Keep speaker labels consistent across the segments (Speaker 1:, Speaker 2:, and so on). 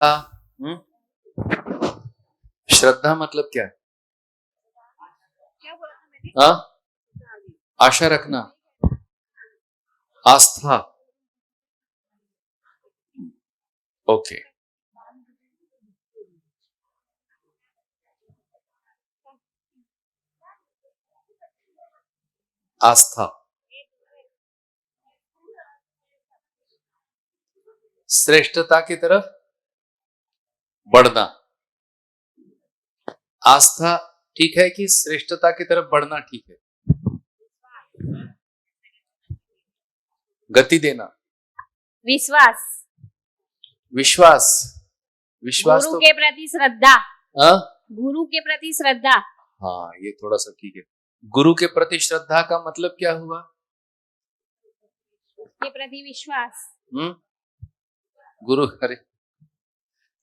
Speaker 1: हम्म, श्रद्धा मतलब क्या है? हाँ, आशा रखना, आस्था। ओके, आस्था, श्रेष्ठता की तरफ बढ़ना। आस्था ठीक है कि श्रेष्ठता की तरफ बढ़ना ठीक है? गति देना,
Speaker 2: विश्वास,
Speaker 1: विश्वास, विश्वास
Speaker 2: गुरु
Speaker 1: तो
Speaker 2: के प्रति श्रद्धा,
Speaker 1: हाँ,
Speaker 2: गुरु के प्रति श्रद्धा,
Speaker 1: हाँ ये थोड़ा सा ठीक है। गुरु के प्रति श्रद्धा का मतलब क्या हुआ?
Speaker 2: के प्रति विश्वास।
Speaker 1: गुरु, अरे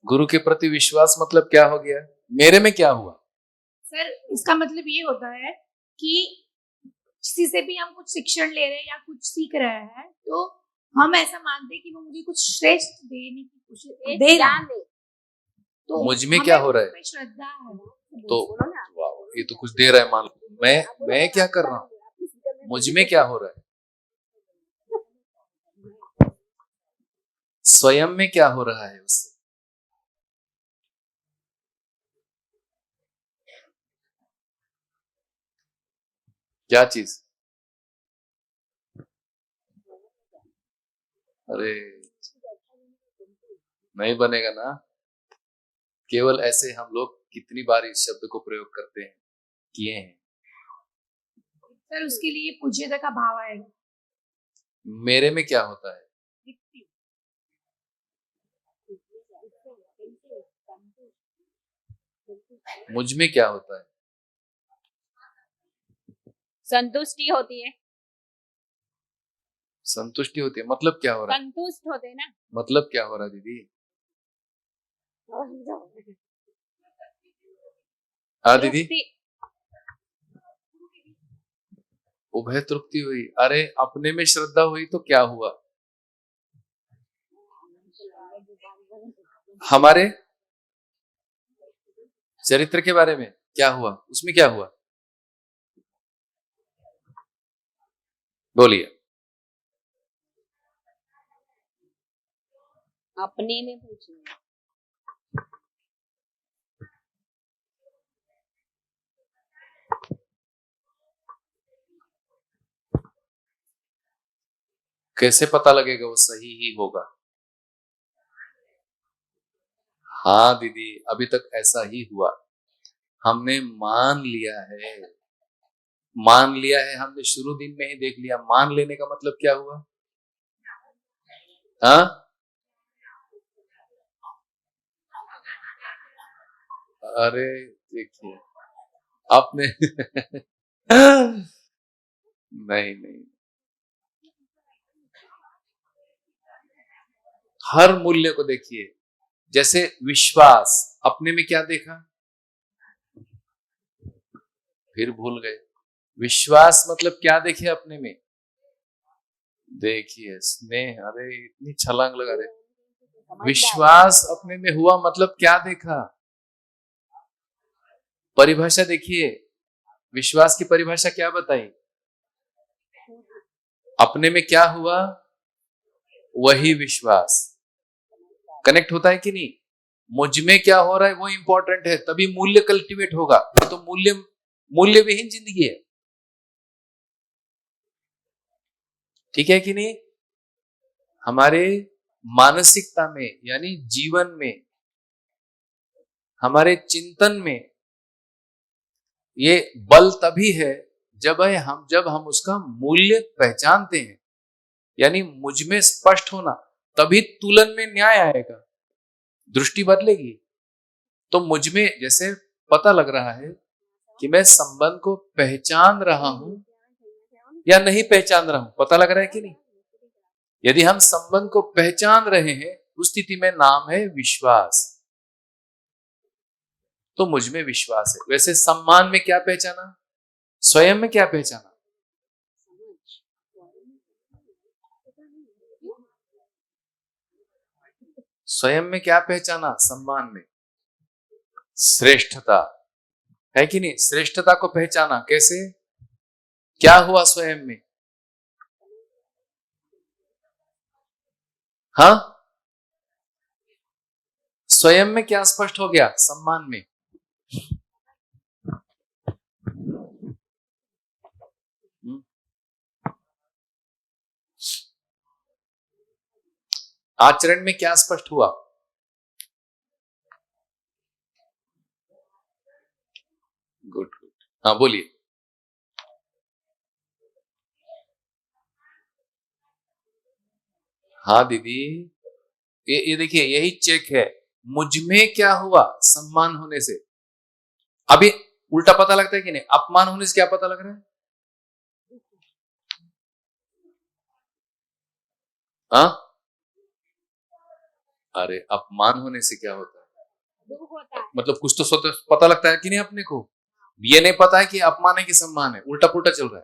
Speaker 1: गुरु के प्रति विश्वास मतलब क्या हो गया? मेरे में क्या हुआ?
Speaker 3: सर इसका मतलब ये होता है कि किसी से भी हम कुछ शिक्षण ले रहे हैं या कुछ सीख रहे हैं तो हम ऐसा मानते हैं कि वो मुझे कुछ श्रेष्ठ देने की कोशिश दे रहा है, तो
Speaker 1: मुझ में क्या हो रहा है?
Speaker 3: श्रद्धा है।
Speaker 1: तो वाह, ये तो कुछ दे रहा है। मान लो मैं क्या कर रहा हूँ? मुझ में क्या हो रहा है? स्वयं में क्या हो रहा है उससे? क्या चीज? अरे नहीं बनेगा ना। केवल ऐसे हम लोग कितनी बार इस शब्द को प्रयोग करते हैं, किए हैं।
Speaker 3: सर उसके लिए पूज्यता का भाव आएगा।
Speaker 1: मेरे में क्या होता है? मुझ में क्या होता है?
Speaker 2: संतुष्टि होती है।
Speaker 1: संतुष्टि होती है मतलब क्या हो रहा है?
Speaker 2: संतुष्ट होते हैं ना।
Speaker 1: मतलब क्या हो रहा है दीदी? हाँ दीदी, उभय तृप्ति हुई। अरे अपने में श्रद्धा हुई तो क्या हुआ? हमारे चरित्र के बारे में क्या हुआ? उसमें क्या हुआ? बोलिए।
Speaker 2: अपने में पूछना।
Speaker 1: कैसे पता लगेगा वो सही ही होगा? हाँ दीदी, अभी तक ऐसा ही हुआ। हमने मान लिया है, मान लिया है। हमने शुरू दिन में ही देख लिया। मान लेने का मतलब क्या हुआ? हाँ, अरे देखिए आपने नहीं नहीं, हर मूल्य को देखिए। जैसे विश्वास, अपने में क्या देखा? फिर भूल गए। विश्वास मतलब क्या देखे अपने में? देखिए स्नेह, अरे इतनी छलांग लगा रहे। विश्वास अपने में हुआ मतलब क्या देखा? परिभाषा देखिए, विश्वास की परिभाषा क्या बताई? अपने में क्या हुआ वही विश्वास। कनेक्ट होता है कि नहीं? मुझ में क्या हो रहा है वो इंपॉर्टेंट है, तभी मूल्य कल्टीवेट होगा। तो मूल्य विहीन जिंदगी है। ठीक है कि नहीं? हमारे मानसिकता में यानी जीवन में, हमारे चिंतन में ये बल तभी है जब हम उसका मूल्य पहचानते हैं। यानी मुझ में स्पष्ट होना, तभी तुलन में न्याय आएगा, दृष्टि बदलेगी। तो मुझ में जैसे पता लग रहा है कि मैं संबंध को पहचान रहा हूं या नहीं पहचान रहा हूं, पता लग रहा है कि नहीं? यदि हम संबंध को पहचान रहे हैं उस स्थिति में नाम है विश्वास। तो मुझ में विश्वास है। वैसे सम्मान में क्या पहचाना? स्वयं में क्या पहचाना? स्वयं में क्या पहचाना? सम्मान में श्रेष्ठता, है कि नहीं? श्रेष्ठता को पहचाना कैसे? क्या हुआ स्वयं में? हाँ, स्वयं में क्या स्पष्ट हो गया? सम्मान में। आचरण में क्या स्पष्ट हुआ? गुड गुड, हाँ बोलिए। हाँ दीदी, ये देखिए, यही चेक है। मुझ में क्या हुआ? सम्मान होने से। अभी उल्टा पता लगता है कि नहीं? अपमान होने से क्या पता लग रहा है? हाँ, अरे अपमान होने से क्या होता है?
Speaker 2: दुख होता है।
Speaker 1: मतलब कुछ तो स्वतः पता लगता है कि नहीं अपने को? ये नहीं पता है कि अपमान है कि सम्मान है, उल्टा पुल्टा चल रहा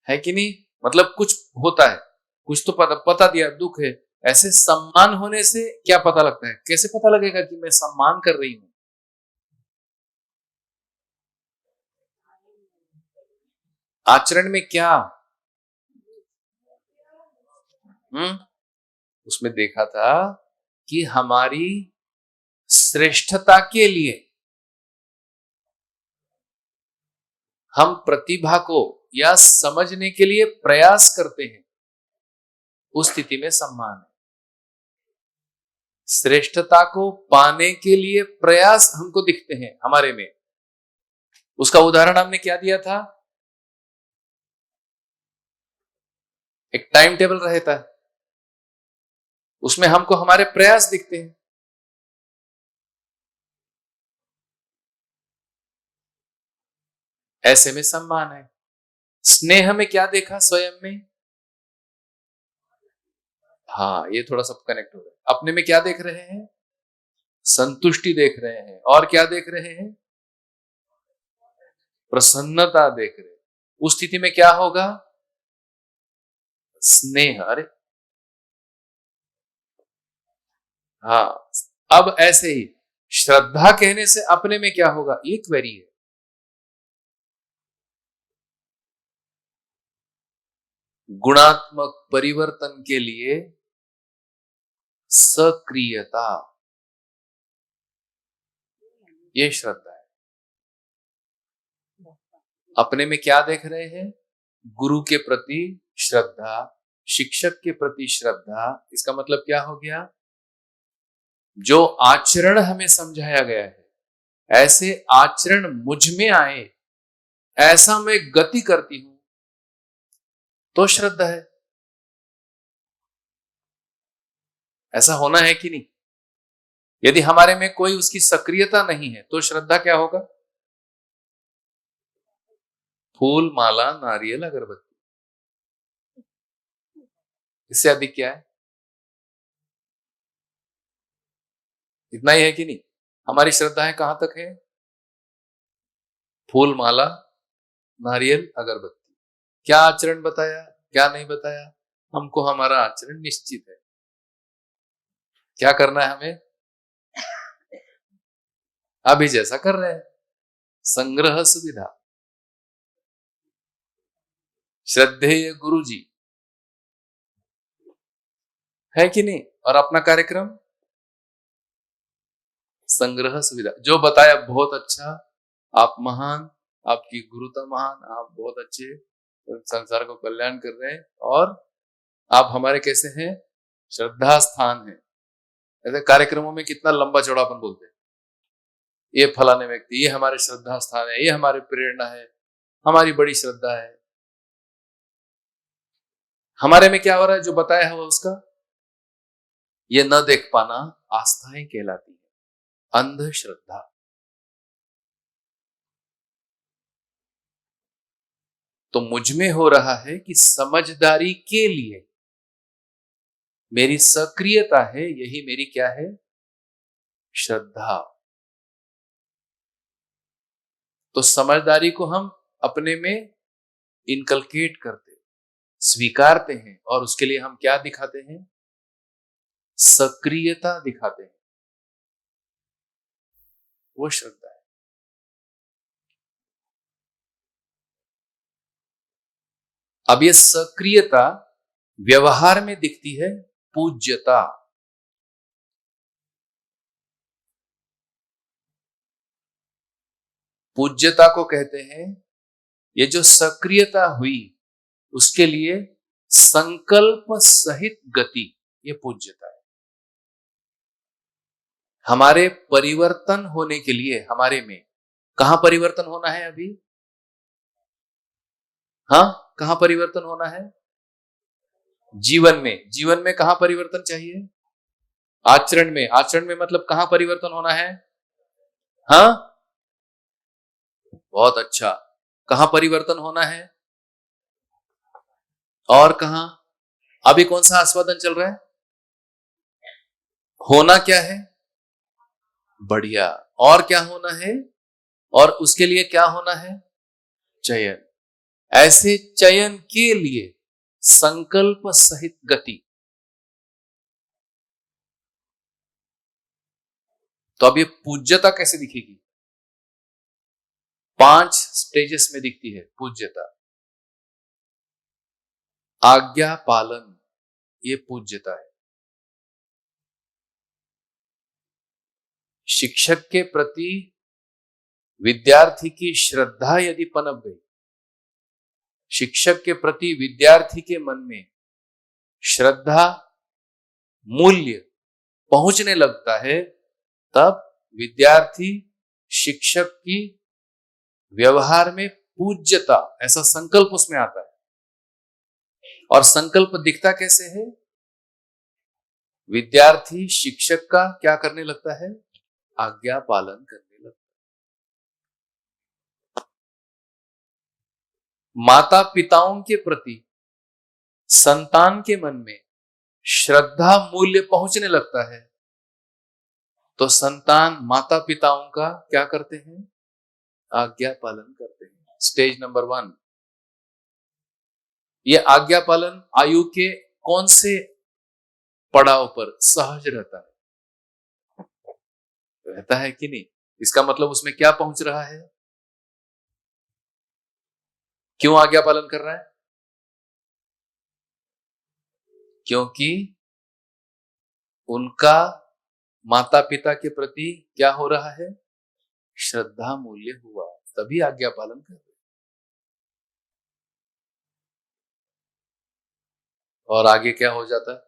Speaker 1: है कि नहीं? मतलब कुछ होता है, कुछ तो पता दिया, दुख है। ऐसे सम्मान होने से क्या पता लगता है? कैसे पता लगेगा कि मैं सम्मान कर रही हूं? आचरण में क्या? उसमें देखा था कि हमारी श्रेष्ठता के लिए हम प्रतिभा को या समझने के लिए प्रयास करते हैं, उस स्थिति में सम्मान है। श्रेष्ठता को पाने के लिए प्रयास हमको दिखते हैं हमारे में। उसका उदाहरण हमने क्या दिया था? एक टाइम टेबल रहता है, उसमें हमको हमारे प्रयास दिखते हैं। ऐसे में सम्मान है। स्नेह में क्या देखा स्वयं में? हाँ, ये थोड़ा सा कनेक्ट हो रहा है। अपने में क्या देख रहे हैं? संतुष्टि देख रहे हैं। और क्या देख रहे हैं? प्रसन्नता देख रहे हैं। उस स्थिति में क्या होगा? स्नेह। अरे हाँ, अब ऐसे ही श्रद्धा कहने से अपने में क्या होगा? ये क्वेरी है। गुणात्मक परिवर्तन के लिए सक्रियता, ये श्रद्धा है। अपने में क्या देख रहे हैं? गुरु के प्रति श्रद्धा, शिक्षक के प्रति श्रद्धा। इसका मतलब क्या हो गया? जो आचरण हमें समझाया गया है, ऐसे आचरण मुझ में आए, ऐसा मैं गति करती हूं, तो श्रद्धा है। ऐसा होना है कि नहीं? यदि हमारे में कोई उसकी सक्रियता नहीं है, तो श्रद्धा क्या होगा? फूल, माला, नारियल, अगरबत्ती। इससे अधिक क्या है? इतना ही है कि नहीं? हमारी श्रद्धाएं कहां तक है? फूल, माला, नारियल, अगरबत्ती। क्या आचरण बताया, क्या नहीं बताया? हमको हमारा आचरण निश्चित है। क्या करना है हमें? अभी जैसा कर रहे हैं, संग्रह सुविधा, श्रद्धेय गुरु जी, है कि नहीं? और अपना कार्यक्रम संग्रह सुविधा, जो बताया बहुत अच्छा, आप महान, आपकी गुरुता महान, आप बहुत अच्छे, संसार को कल्याण कर रहे हैं, और आप हमारे कैसे हैं? श्रद्धा स्थान है। ऐसे कार्यक्रमों में कितना लंबा चौड़ापन बोलते हैं, ये फलाने व्यक्ति, ये हमारे श्रद्धा स्थान है, ये हमारी प्रेरणा है, हमारी बड़ी श्रद्धा है। हमारे में क्या हो रहा है? जो बताया हुआ उसका ये न देख पाना आस्थाएं कहलाती है, अंधश्रद्धा। तो मुझ में हो रहा है कि समझदारी के लिए मेरी सक्रियता है, यही मेरी क्या है? श्रद्धा। तो समझदारी को हम अपने में इनकलकेट करते, स्वीकारते हैं और उसके लिए हम क्या दिखाते हैं? सक्रियता दिखाते हैं, वो श्रद्धा है। अब ये सक्रियता व्यवहार में दिखती है पूज्यता। पूज्यता को कहते हैं, ये जो सक्रियता हुई उसके लिए संकल्प सहित गति, ये पूज्यता है। हमारे परिवर्तन होने के लिए हमारे में कहां परिवर्तन होना है अभी? हाँ, कहां परिवर्तन होना है? जीवन में। जीवन में कहां परिवर्तन चाहिए? आचरण में। आचरण में मतलब कहां परिवर्तन होना है? हाँ, बहुत अच्छा। कहां परिवर्तन होना है? और कहां? अभी कौन सा आस्वादन चल रहा है? होना क्या है? बढ़िया। और क्या होना है? और उसके लिए क्या होना है? चयन। ऐसे चयन के लिए संकल्प सहित गति। तो अब ये पूज्यता कैसे दिखेगी? 5 स्टेजेस में दिखती है पूज्यता। आज्ञा पालन, ये पूज्यता है। शिक्षक के प्रति विद्यार्थी की श्रद्धा यदि पनप गई, शिक्षक के प्रति विद्यार्थी के मन में श्रद्धा, मूल्य पहुंचने लगता है, तब विद्यार्थी शिक्षक की व्यवहार में पूज्यता, ऐसा संकल्प उसमें आता है। और संकल्प दिखता कैसे है? विद्यार्थी शिक्षक का क्या करने लगता है? आज्ञा पालन करने लगता है। माता पिताओं के प्रति संतान के मन में श्रद्धा, मूल्य पहुंचने लगता है, तो संतान माता पिताओं का क्या करते हैं? आज्ञा पालन करते हैं। Stage number 1। ये आज्ञा पालन आयु के कौन से पड़ाव पर सहज रहता है? रहता है कि नहीं? इसका मतलब उसमें क्या पहुंच रहा है? क्यों आज्ञा पालन कर रहा है? क्योंकि उनका माता पिता के प्रति क्या हो रहा है? श्रद्धा, मूल्य हुआ, तभी आज्ञा पालन कर रहे। और आगे क्या हो जाता है?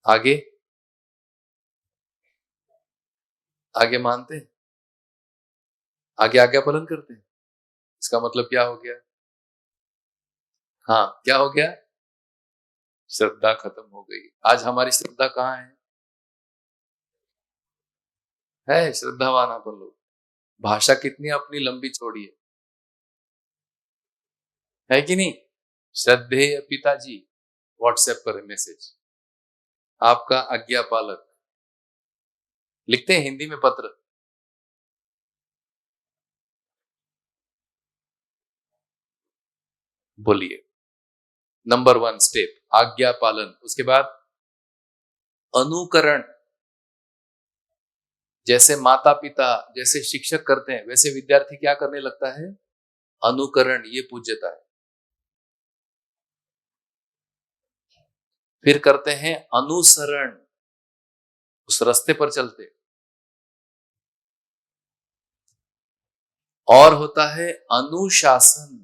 Speaker 1: आगे आगे मानते हैं, आगे आज्ञा पालन करते हैं। इसका मतलब क्या हो गया? हाँ, क्या हो गया? श्रद्धा खत्म हो गई। आज हमारी श्रद्धा कहाँ है श्रद्धावान अपन लोग। भाषा कितनी अपनी लंबी चौड़ी है कि नहीं? श्रद्धेय पिताजी व्हाट्सएप पर मैसेज, आपका आज्ञा पालक, लिखते हैं हिंदी में पत्र। बोलिए, नंबर 1 स्टेप आज्ञा पालन। उसके बाद अनुकरण। जैसे माता पिता, जैसे शिक्षक करते हैं, वैसे विद्यार्थी क्या करने लगता है? अनुकरण, ये पूज्यता है। फिर करते हैं अनुसरण, उस रास्ते पर चलते। और होता है अनुशासन।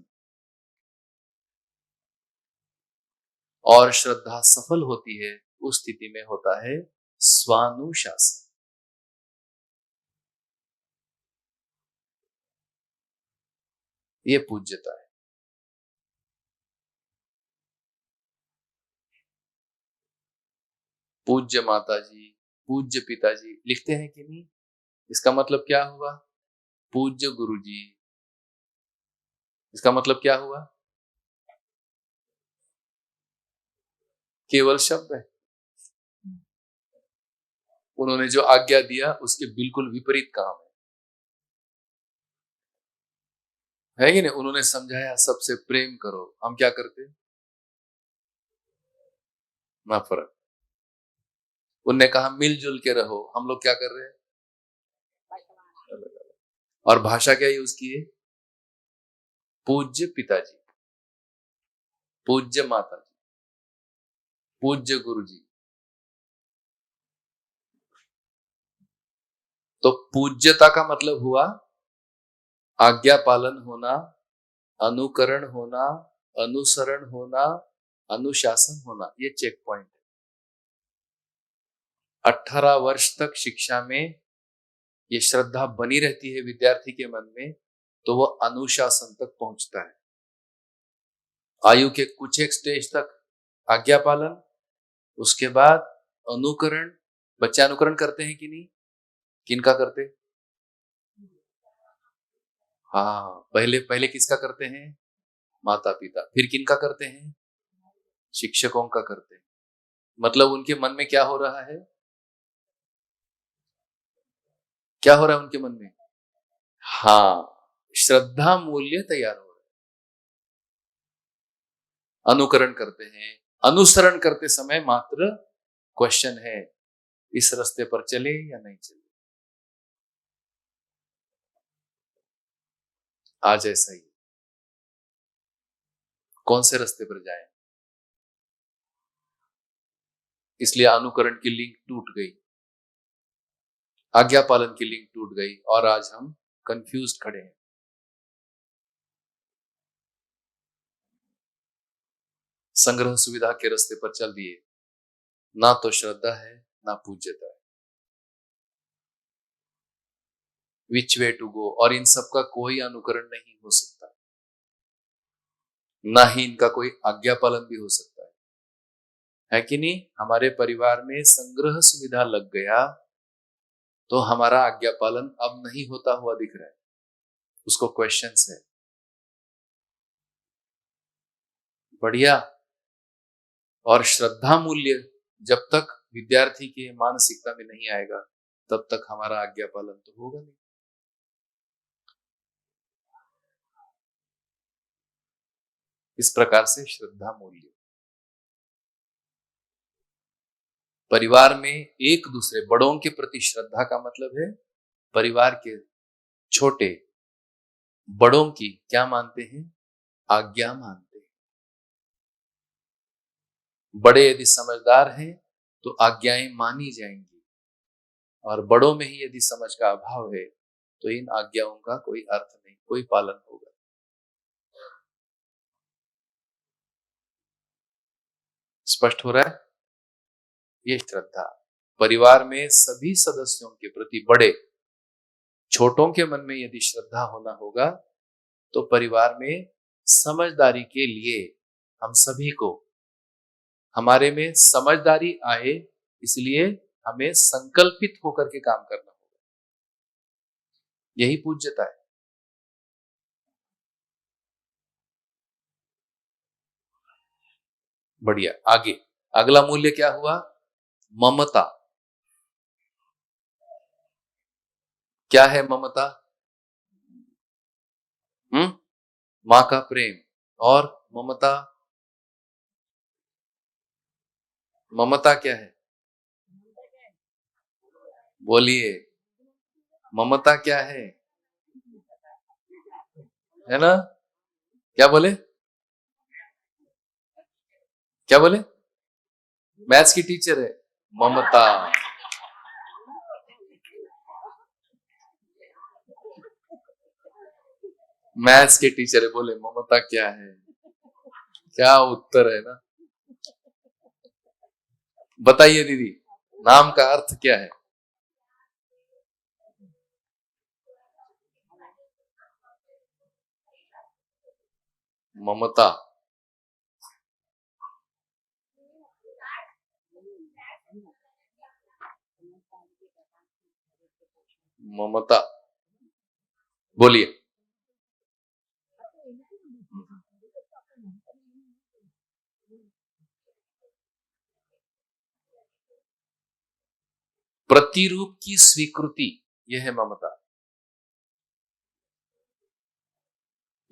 Speaker 1: और श्रद्धा सफल होती है, उस स्थिति में होता है स्वानुशासन। ये पूज्यता है। पूज्य माताजी, पूज्य पिताजी, लिखते हैं कि नहीं? इसका मतलब क्या हुआ? पूज्य गुरुजी। इसका मतलब क्या हुआ? केवल शब्द है। उन्होंने जो आज्ञा दिया उसके बिल्कुल विपरीत काम है। है कि नहीं? उन्होंने समझाया सबसे प्रेम करो, हम क्या करते? नफरत। उनने कहा मिलजुल के रहो, हम लोग क्या कर रहे हैं? और भाषा क्या यूज की है? पूज्य पिताजी, पूज्य माता जी, पूज्य गुरु जी। तो पूज्यता का मतलब हुआ आज्ञा पालन होना, अनुकरण होना, अनुसरण होना, अनुशासन होना। ये चेक पॉइंट है। 18 वर्ष तक शिक्षा में ये श्रद्धा बनी रहती है विद्यार्थी के मन में, तो वो अनुशासन तक पहुंचता है। आयु के कुछ एक स्टेज तक आज्ञा पालन, उसके बाद अनुकरण। बच्चे अनुकरण करते हैं कि नहीं? किनका करते? हाँ, पहले पहले किसका करते हैं? माता पिता। फिर किनका करते हैं? शिक्षकों का करते हैं। मतलब उनके मन में क्या हो रहा है? क्या हो रहा है उनके मन में? हाँ, श्रद्धा मूल्य तैयार हो रहा है। अनुकरण करते हैं। अनुसरण करते समय मात्र क्वेश्चन है, इस रास्ते पर चले या नहीं चले। आज ऐसा ही, कौन से रास्ते पर जाएं? इसलिए अनुकरण की लिंक टूट गई, आज्ञा पालन की लिंक टूट गई, और आज हम कंफ्यूज खड़े हैं। संग्रह सुविधा के रास्ते पर चल दिए, ना तो श्रद्धा है ना पूज्यता है। विच वे टू गो। और इन सब का कोई अनुकरण नहीं हो सकता, ना ही इनका कोई आज्ञा पालन भी हो सकता है कि नहीं? हमारे परिवार में संग्रह सुविधा लग गया तो हमारा आज्ञा पालन अब नहीं होता हुआ दिख रहा है, उसको क्वेश्चंस है। बढ़िया। और श्रद्धा मूल्य जब तक विद्यार्थी के मानसिकता में नहीं आएगा, तब तक हमारा आज्ञा पालन तो होगा नहीं। इस प्रकार से श्रद्धा मूल्य परिवार में एक दूसरे बड़ों के प्रति श्रद्धा का मतलब है परिवार के छोटे बड़ों की क्या मानते हैं? आज्ञा मानते हैं। बड़े यदि समझदार हैं तो आज्ञाएं मानी जाएंगी, और बड़ों में ही यदि समझ का अभाव है तो इन आज्ञाओं का कोई अर्थ नहीं, कोई पालन होगा। स्पष्ट हो रहा है? ये श्रद्धा परिवार में सभी सदस्यों के प्रति, बड़े छोटों के मन में यदि श्रद्धा होना होगा तो परिवार में समझदारी के लिए हम सभी को, हमारे में समझदारी आए, इसलिए हमें संकल्पित होकर के काम करना होगा। यही पूज्यता है। बढ़िया। आगे अगला मूल्य क्या हुआ? ममता। क्या है ममता? माँ का प्रेम। और ममता, ममता क्या है? बोलिए, ममता क्या है ना? क्या बोले? क्या बोले? मैथ्स की टीचर है ममता। मैथ्स के टीचर है, बोले ममता क्या है? क्या उत्तर है ना? बताइए दीदी, नाम का अर्थ क्या है? ममता। ममता बोलिए। प्रतिरूप की स्वीकृति, यह है ममता।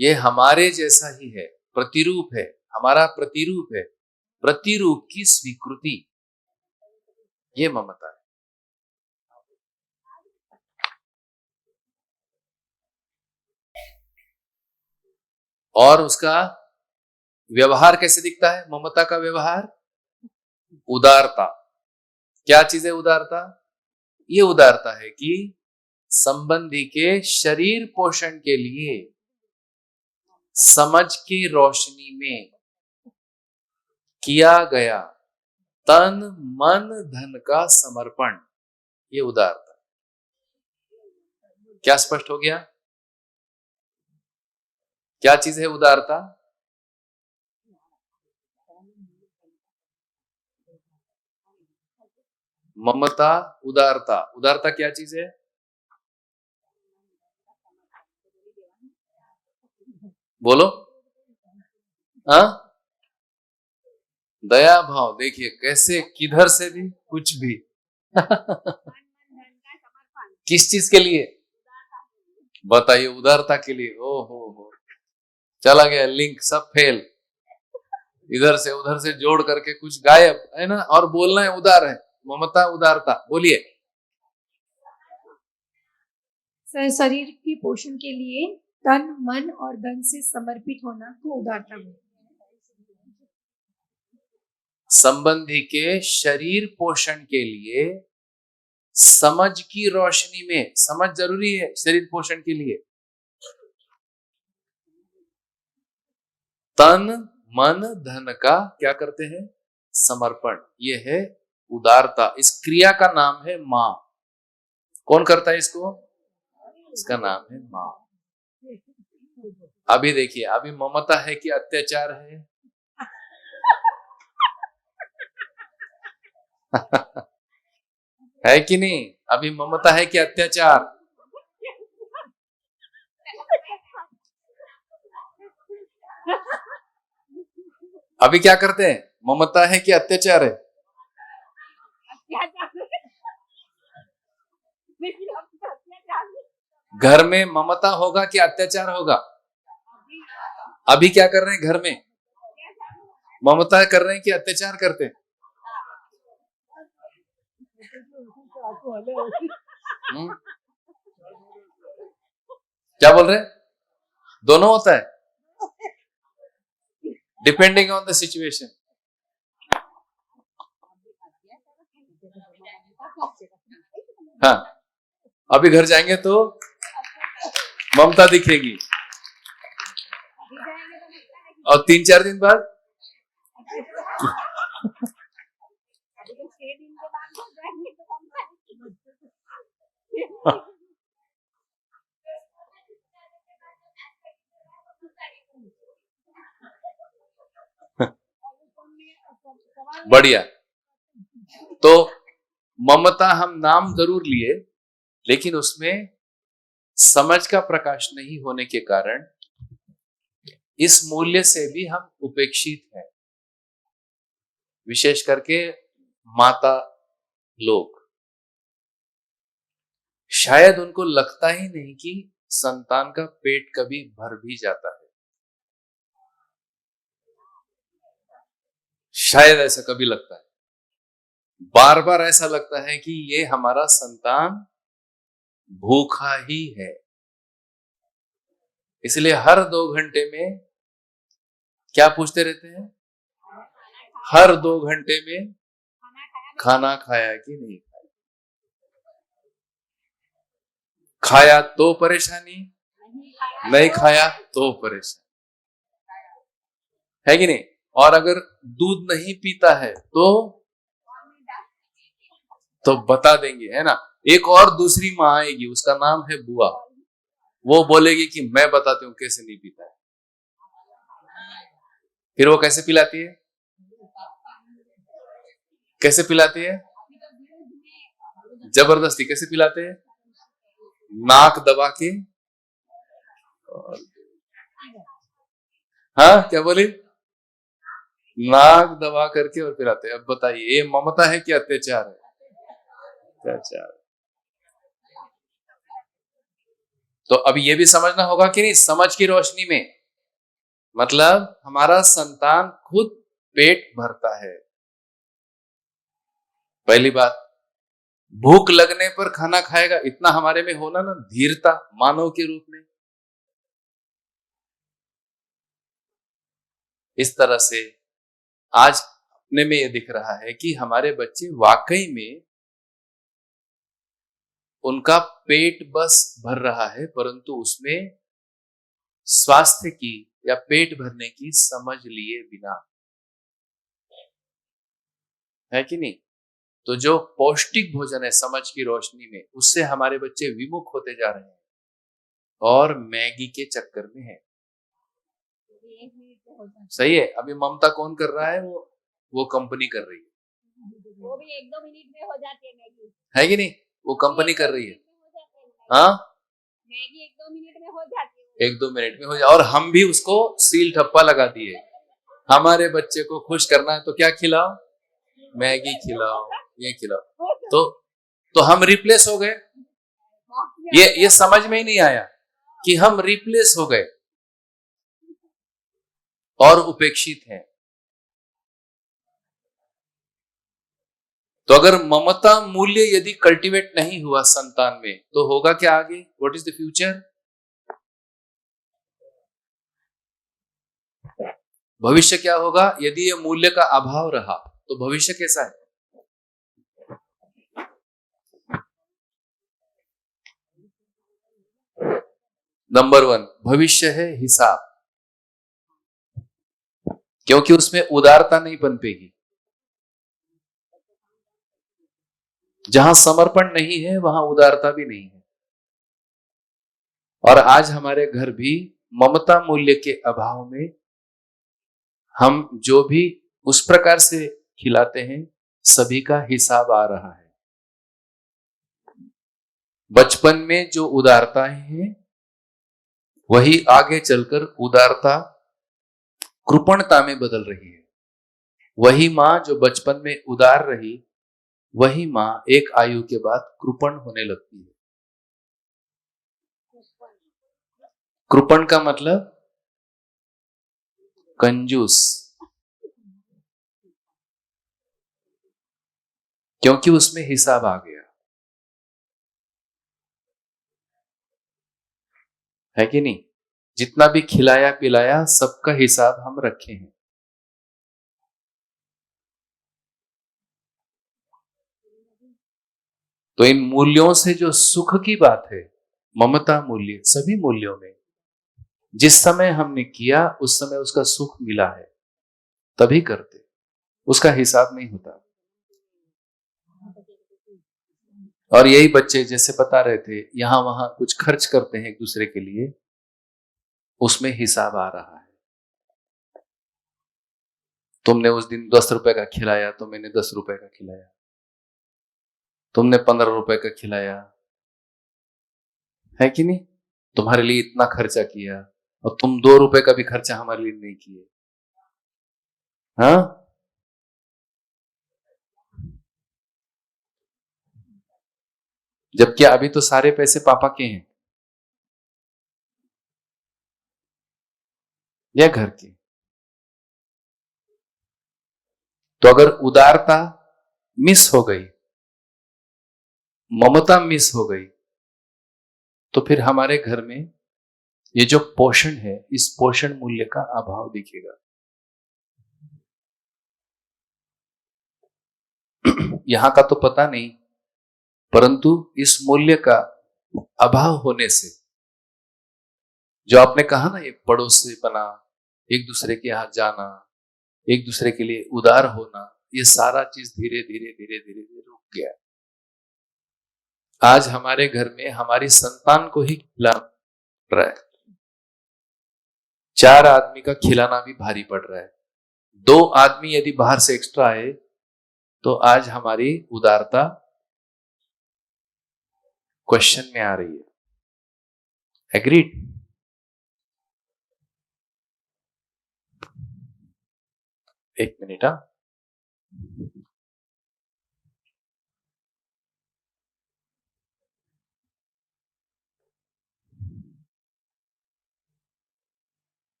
Speaker 1: ये हमारे जैसा ही है, प्रतिरूप है, हमारा प्रतिरूप है, प्रतिरूप की स्वीकृति, ये ममता है। और उसका व्यवहार कैसे दिखता है? ममता का व्यवहार उदारता। क्या चीज है उदारता? ये उदारता है कि संबंधी के शरीर पोषण के लिए समझ की रोशनी में किया गया तन मन धन का समर्पण, ये उदारता। क्या स्पष्ट हो गया? क्या चीज है उदारता? ममता, उदारता। उदारता क्या चीज है? बोलो। हाँ, दया भाव। देखिए कैसे, किधर से भी कुछ भी किस चीज के लिए बताइए? उदारता के लिए। ओ हो, चला गया लिंक, सब फेल। इधर से उधर से जोड़ करके कुछ गायब है ना। और बोलना है उदार है, ममता उदारता। बोलिए।
Speaker 3: शरीर के पोषण के लिए तन मन और धन से समर्पित होना को उदारता बोलते हैं।
Speaker 1: संबंधी के शरीर पोषण के लिए समझ की रोशनी में, समझ जरूरी है शरीर पोषण के लिए, तन मन धन का क्या करते हैं? समर्पण। ये है उदारता। इस क्रिया का नाम है मां। कौन करता है इसको? इसका नाम है मां। अभी देखिए, अभी ममता है कि अत्याचार है? है कि नहीं? अभी ममता है कि अत्याचार? अभी क्या करते हैं? ममता है कि अत्याचार है? घर में ममता होगा कि अत्याचार होगा? अभी क्या कर रहे हैं घर में? ममता कर रहे हैं कि अत्याचार करते हैं? क्या बोल रहे हैं? दोनों होता है, डिपेंडिंग ऑन द सिचुएशन। हाँ, अभी घर जाएंगे तो ममता दिखेगी, और 3-4 दिन बाद बढ़िया। तो ममता हम नाम जरूर लिए, लेकिन उसमें समझ का प्रकाश नहीं होने के कारण इस मूल्य से भी हम उपेक्षित हैं। विशेष करके माता लोग, शायद उनको लगता ही नहीं कि संतान का पेट कभी भर भी जाता है। शायद ऐसा कभी लगता है, बार बार ऐसा लगता है कि ये हमारा संतान भूखा ही है। इसलिए हर 2 घंटे में क्या पूछते रहते हैं? हर 2 घंटे में खाना खाया कि नहीं खाया। खाया तो परेशानी, नहीं खाया तो परेशानी, है कि नहीं? और अगर दूध नहीं पीता है तो बता देंगे, है ना। एक और दूसरी माँ आएगी, उसका नाम है बुआ। वो बोलेगी कि मैं बताती हूँ कैसे नहीं पीता है। फिर वो कैसे पिलाती है? कैसे पिलाती है? जबरदस्ती। कैसे पिलाते हैं? नाक दबा के। हाँ, क्या बोली? नाक दबा करके और पिलाते हैं। अब बताइए, ये ममता है कि अत्याचार है? अत्याचार। तो अब ये भी समझना होगा कि नहीं, समझ की रोशनी में, मतलब हमारा संतान खुद पेट भरता है। पहली बात, भूख लगने पर खाना खाएगा, इतना हमारे में होना ना धीरता मानव के रूप में। इस तरह से आज अपने में ये दिख रहा है कि हमारे बच्चे वाकई में उनका पेट बस भर रहा है, परंतु उसमें स्वास्थ्य की या पेट भरने की समझ लिए बिना, है कि नहीं। तो जो पौष्टिक भोजन है समझ की रोशनी में, उससे हमारे बच्चे विमुख होते जा रहे हैं और मैगी के चक्कर में है।
Speaker 2: एक मिनट में हो जाता
Speaker 1: सही है। अभी ममता कौन कर रहा है, वो कंपनी कर रही
Speaker 2: है। वो भी 1-2 मिनट में हो जाती है मैगी।
Speaker 1: है कि नहीं, वो कंपनी कर रही है।
Speaker 2: हाँ,
Speaker 1: हाँ,
Speaker 2: मैगी 1-2 मिनट में हो जाती है।
Speaker 1: 1-2 मिनट में हो जाए, और हम भी उसको सील ठप्पा लगा दिए। हमारे बच्चे को खुश करना है तो क्या खिलाओ, मैगी खिलाओ, ये खिलाओ। तो हम रिप्लेस हो गए। ये समझ में ही नहीं आया कि हम रिप्लेस हो गए और उपेक्षित हैं। तो अगर ममता मूल्य यदि कल्टीवेट नहीं हुआ संतान में, तो होगा क्या आगे, व्हाट इज द फ्यूचर? भविष्य क्या होगा? यदि ये मूल्य का अभाव रहा तो भविष्य कैसा है? नंबर 1 भविष्य है हिसाब, क्योंकि उसमें उदारता नहीं पनपेगी। जहां समर्पण नहीं है वहां उदारता भी नहीं है। और आज हमारे घर भी ममता मूल्य के अभाव में हम जो भी उस प्रकार से खिलाते हैं, सभी का हिसाब आ रहा है। बचपन में जो उदारताएं हैं वही आगे चलकर उदारता कृपणता में बदल रही है। वही मां जो बचपन में उदार रही, वही मां एक आयु के बाद कृपण होने लगती है। कृपण का मतलब कंजूस, क्योंकि उसमें हिसाब आ गया, है कि नहीं। जितना भी खिलाया पिलाया सबका हिसाब हम रखे हैं। तो इन मूल्यों से जो सुख की बात है, ममता मूल्य, सभी मूल्यों में जिस समय हमने किया उस समय उसका सुख मिला है, तभी करते, उसका हिसाब नहीं होता। और यही बच्चे जैसे बता रहे थे, यहां वहां कुछ खर्च करते हैं एक दूसरे के लिए, उसमें हिसाब आ रहा है। तुमने उस दिन 10 रुपए का खिलाया तो मैंने 10 रुपए का खिलाया, तुमने 15 रुपए का खिलाया, है कि नहीं। तुम्हारे लिए इतना खर्चा किया और तुम 2 रुपए का भी खर्चा हमारे लिए नहीं किए। हाँ, जबकि अभी तो सारे पैसे पापा के हैं या घर के। तो अगर उदारता मिस हो गई, ममता मिस हो गई, तो फिर हमारे घर में ये जो पोषण है, इस पोषण मूल्य का अभाव दिखेगा। यहां का तो पता नहीं, परंतु इस मूल्य का अभाव होने से, जो आपने कहा ना, ये पड़ोस से बना, एक दूसरे के यहाँ जाना, एक दूसरे के लिए उदार होना, ये सारा चीज धीरे धीरे धीरे धीरे धीरे रुक गया। आज हमारे घर में हमारी संतान को ही खिलाना पड़ रहा है। 4 आदमी का खिलाना भी भारी पड़ रहा है। 2 आदमी यदि बाहर से एक्स्ट्रा आए तो आज हमारी उदारता क्वेश्चन में आ रही है। एग्रीड? एक मिनट। हाँ,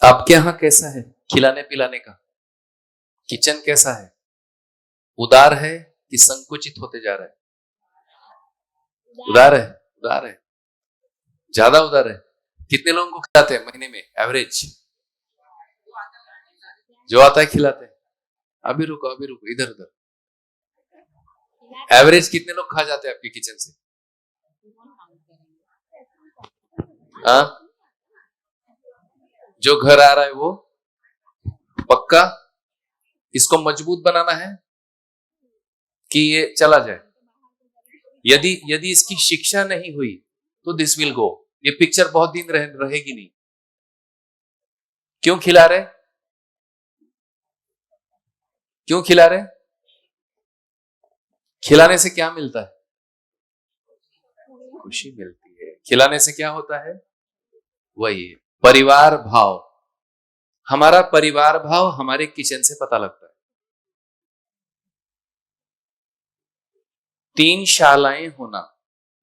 Speaker 1: आपके यहां कैसा है खिलाने पिलाने का? किचन कैसा है? उदार है कि संकुचित होते जा रहा है? उदार है, उदार है, ज्यादा उदार है। कितने लोगों को खिलाते हैं महीने में एवरेज? जो आता है खिलाते हैं। अभी रुको इधर उधर। एवरेज कितने लोग खा जाते हैं आपके किचन से? हाँ, जो घर आ रहा है वो पक्का इसको मजबूत बनाना है कि ये चला जाए। यदि यदि इसकी शिक्षा नहीं हुई तो दिस विल गो। ये पिक्चर बहुत दिन रहेगी नहीं। क्यों खिला रहे? क्यों खिला रहे? खिलाने से क्या मिलता है? खुशी मिलती है। खिलाने से क्या होता है? वही परिवार भाव। हमारा परिवार भाव हमारे किचन से पता लगता है। 3 शालाएं होना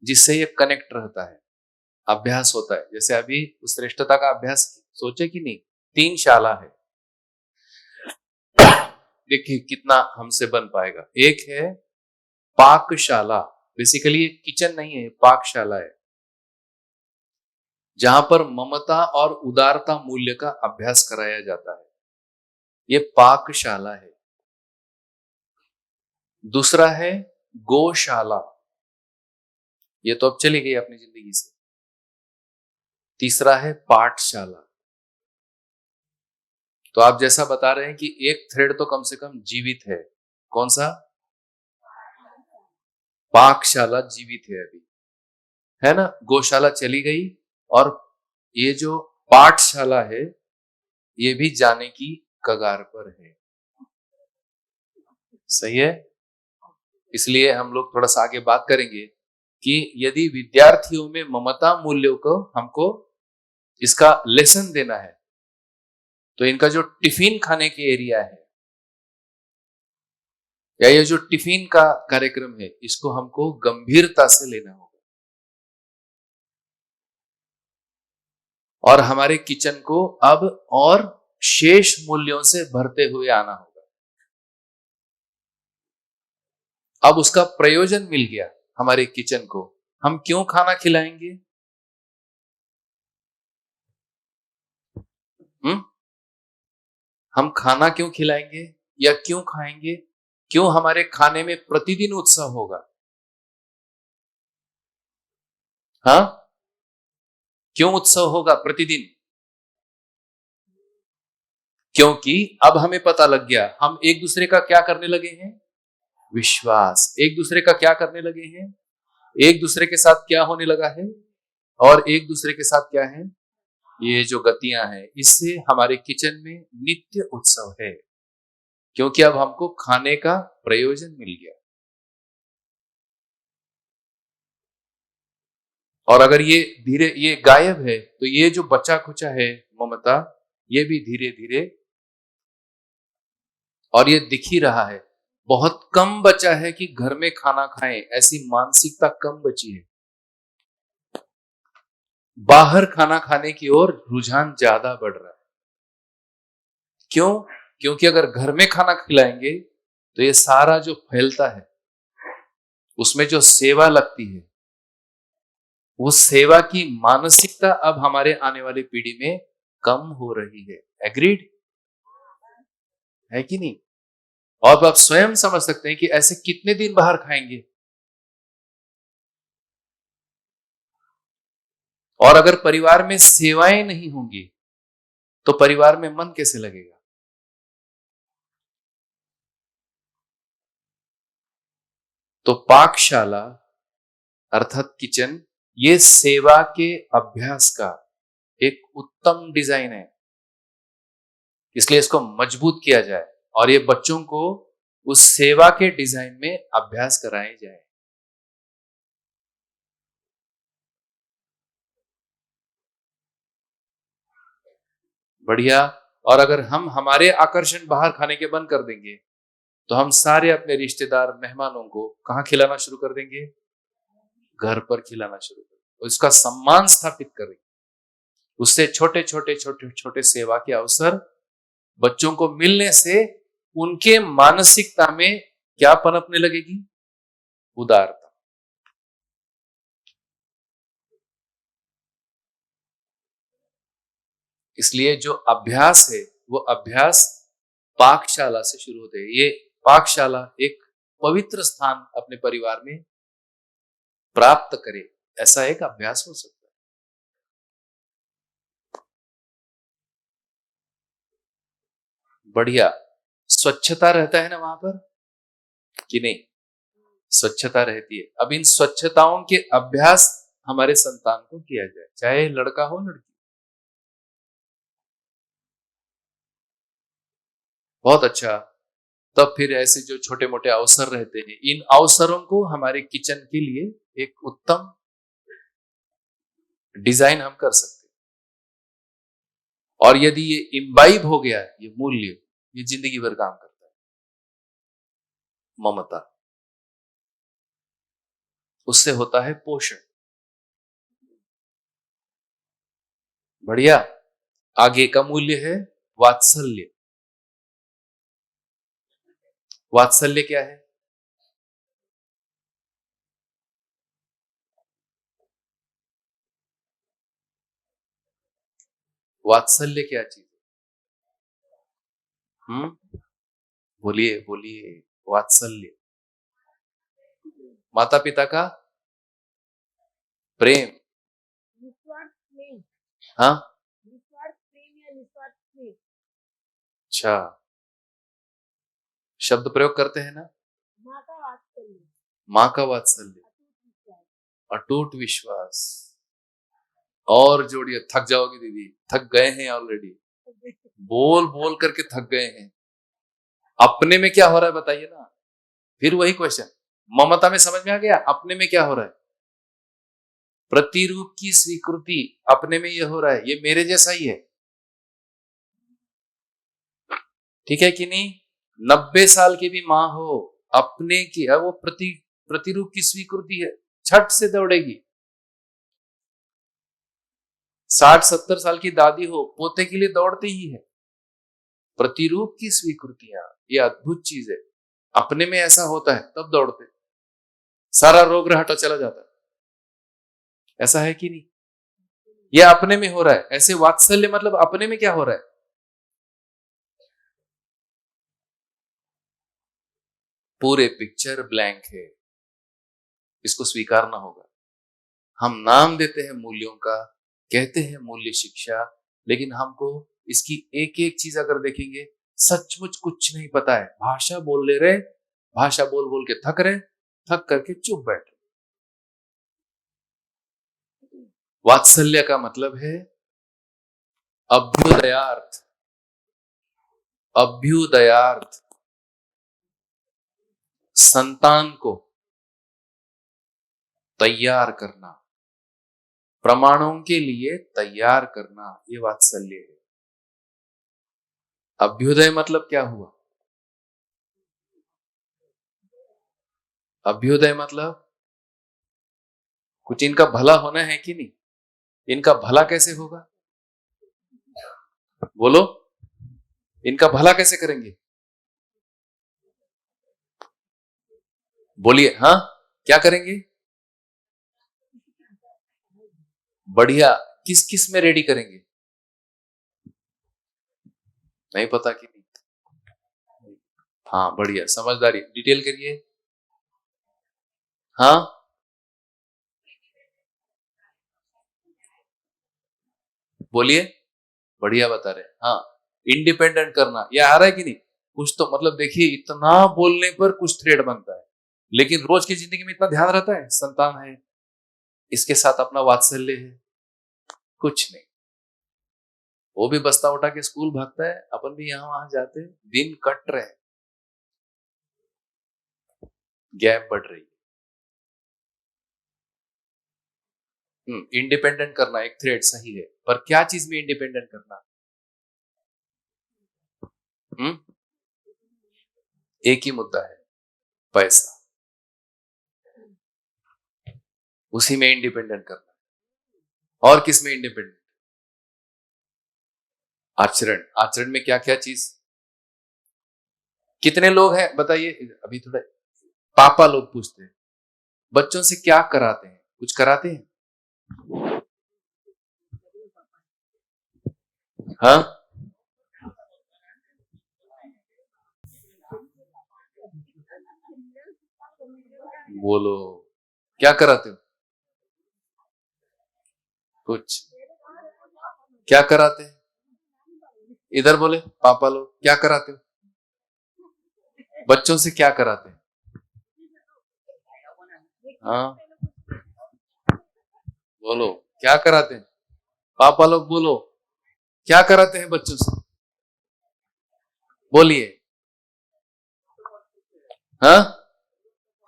Speaker 1: जिससे ये कनेक्ट रहता है, अभ्यास होता है। जैसे अभी उस श्रेष्ठता का अभ्यास सोचे कि नहीं, 3 शाला है। देखिए कितना हमसे बन पाएगा। एक है पाकशाला, बेसिकली ये किचन नहीं है, पाकशाला है, जहां पर ममता और उदारता मूल्य का अभ्यास कराया जाता है। ये पाकशाला है। दूसरा है गौशाला, ये तो अब चली गई अपनी जिंदगी से। तीसरा है पाठशाला। तो आप जैसा बता रहे हैं कि एक थ्रेड तो कम से कम जीवित है। कौन सा? पाकशाला जीवित है अभी, है ना। गौशाला चली गई और ये जो पाठशाला है ये भी जाने की कगार पर है। सही है। इसलिए हम लोग थोड़ा सा आगे बात करेंगे कि यदि विद्यार्थियों में ममता मूल्यों को हमको इसका लेसन देना है तो इनका जो टिफिन खाने के एरिया है या ये जो टिफिन का कार्यक्रम है इसको हमको गंभीरता से लेना होगा और हमारे किचन को अब और शेष मूल्यों से भरते हुए आना होगा। अब उसका प्रयोजन मिल गया हमारे किचन को। हम क्यों खाना खिलाएंगे? हम खाना क्यों खिलाएंगे या क्यों खाएंगे? क्यों हमारे खाने में प्रतिदिन उत्सव होगा? हाँ, क्यों उत्सव होगा प्रतिदिन? क्योंकि अब हमें पता लग गया, हम एक दूसरे का क्या करने लगे हैं? विश्वास। एक दूसरे का क्या करने लगे हैं? एक दूसरे के साथ क्या होने लगा है? और एक दूसरे के साथ क्या है? ये जो गतियां हैं, इससे हमारे किचन में नित्य उत्सव है, क्योंकि अब हमको खाने का प्रयोजन मिल गया। और अगर ये गायब है तो ये जो बचा खुचा है ममता, ये भी धीरे धीरे, और ये दिख ही रहा है, बहुत कम बचा है कि घर में खाना खाएं, ऐसी मानसिकता कम बची है। बाहर खाना खाने की ओर रुझान ज्यादा बढ़ रहा है। क्यों? क्योंकि अगर घर में खाना खिलाएंगे तो ये सारा जो फैलता है उसमें जो सेवा लगती है, वो सेवा की मानसिकता अब हमारे आने वाली पीढ़ी में कम हो रही है। एग्रीड है कि नहीं? और आप स्वयं समझ सकते हैं कि ऐसे कितने दिन बाहर खाएंगे। और अगर परिवार में सेवाएं नहीं होंगी तो परिवार में मन कैसे लगेगा? तो पाकशाला अर्थात किचन, ये सेवा के अभ्यास का एक उत्तम डिजाइन है। इसलिए इसको मजबूत किया जाए और ये बच्चों को उस सेवा के डिजाइन में अभ्यास कराए जाए। बढ़िया। और अगर हम हमारे आकर्षण बाहर खाने के बंद कर देंगे तो हम सारे अपने रिश्तेदार मेहमानों को कहां खिलाना शुरू कर देंगे? घर पर खिलाना शुरू कर, उसका सम्मान स्थापित करेंगे। उससे छोटे छोटे छोटे छोटे सेवा के अवसर बच्चों को मिलने से उनके मानसिकता में क्या पनपने लगेगी? उदारता। इसलिए जो अभ्यास है वो अभ्यास पाकशाला से शुरू होते हैं। ये पाकशाला एक पवित्र स्थान अपने परिवार में प्राप्त करे, ऐसा एक अभ्यास हो सकता है। बढ़िया। स्वच्छता रहता है ना वहां पर कि नहीं? स्वच्छता रहती है। अब इन स्वच्छताओं के अभ्यास हमारे संतान को किया जाए, चाहे लड़का हो लड़की। बहुत अच्छा। तब फिर ऐसे जो छोटे मोटे अवसर रहते हैं, इन अवसरों को हमारे किचन के लिए एक उत्तम डिजाइन हम कर सकते हैं। और यदि ये इम्बाइब हो गया, ये मूल्य, ये जिंदगी भर काम करता है। ममता, उससे होता है पोषण। बढ़िया। आगे का मूल्य है वात्सल्य। वात्सल्य क्या है? वात्सल्य क्या चीज है? बोलिए बोलिए। वात्सल्य माता पिता का प्रेम।
Speaker 2: निस्वार्थ प्रेम,
Speaker 1: हाँ,
Speaker 2: निस्वार्थ प्रेम या निस्वार्थ प्रेम।
Speaker 1: अच्छा शब्द प्रयोग करते हैं ना।
Speaker 2: माँ का वात्सल्य,
Speaker 1: माँ का वात्सल्य,
Speaker 2: अटूट विश्वास।
Speaker 1: अटूट विश्वास। और जोड़िए, थक जाओगी दीदी, थक गए हैं ऑलरेडी, बोल बोल करके थक गए हैं। अपने में क्या हो रहा है बताइए ना। फिर वही क्वेश्चन, ममता में समझ में आ गया, अपने में क्या हो रहा है? प्रतिरूप की स्वीकृति, अपने में ये हो रहा है, ये मेरे जैसा ही है। ठीक है कि नहीं? 90 साल की भी मां हो, अपने की है वो प्रतिरूप की स्वीकृति है, छठ से दौड़ेगी। 60-70 साल की दादी हो, पोते के लिए दौड़ते ही है। प्रतिरूप की स्वीकृतियां, ये अद्भुत चीज है। अपने में ऐसा होता है तब दौड़ते, सारा रोग हटा चला जाता है। ऐसा है कि नहीं? ये अपने में हो रहा है। ऐसे वात्सल्य मतलब अपने में क्या हो रहा है? पूरे पिक्चर ब्लैंक है, इसको स्वीकारना होगा। हम नाम देते हैं मूल्यों का, कहते हैं मूल्य शिक्षा, लेकिन हमको इसकी एक एक चीज अगर देखेंगे, सचमुच कुछ नहीं पता है। भाषा बोल ले रहे, भाषा बोल बोल के थक रहे, थक करके चुप बैठे। वात्सल्य का मतलब है अभ्युदयार्थ। अभ्युदयार्थ, संतान को तैयार करना, प्रमाणों के लिए तैयार करना, ये वात्सल्य है। अभ्युदय मतलब क्या हुआ? अभ्युदय मतलब कुछ इनका भला होना है कि नहीं? इनका भला कैसे होगा? बोलो, इनका भला कैसे करेंगे? बोलिए। हाँ, क्या करेंगे? बढ़िया। किस किस में रेडी करेंगे? नहीं पता कि नहीं? हाँ बढ़िया, समझदारी, डिटेल करिए। हाँ, बोलिए। बढ़िया बता रहे। हाँ, इंडिपेंडेंट करना, ये आ रहा है कि नहीं? कुछ तो मतलब देखिए, इतना बोलने पर कुछ थ्रेड बनता है, लेकिन रोज की जिंदगी में इतना ध्यान रहता है, संतान है, इसके साथ अपना वात्सल्य है, कुछ नहीं। वो भी बस्ता उठा के स्कूल भागता है, अपन भी यहां वहां जाते हैं, दिन कट रहे, गैप बढ़ रही है। इंडिपेंडेंट करना एक थ्रेड सही है, पर क्या चीज में इंडिपेंडेंट करना? एक ही मुद्दा है, पैसा। उसी में इंडिपेंडेंट करना। और किस में इंडिपेंडेंट? आचरण, आचरण में क्या क्या चीज, कितने लोग हैं बताइए। अभी थोड़ा पापा लोग पूछते हैं बच्चों से क्या कराते हैं, कुछ कराते हैं? हाँ, बोलो क्या कराते हो, कुछ क्या कराते हैं? इधर बोले पापा लोग क्या कराते हो, बच्चों से क्या कराते हैं? हाँ बोलो क्या कराते हैं, पापा लोग बोलो क्या कराते हैं बच्चों से, बोलिए। हाँ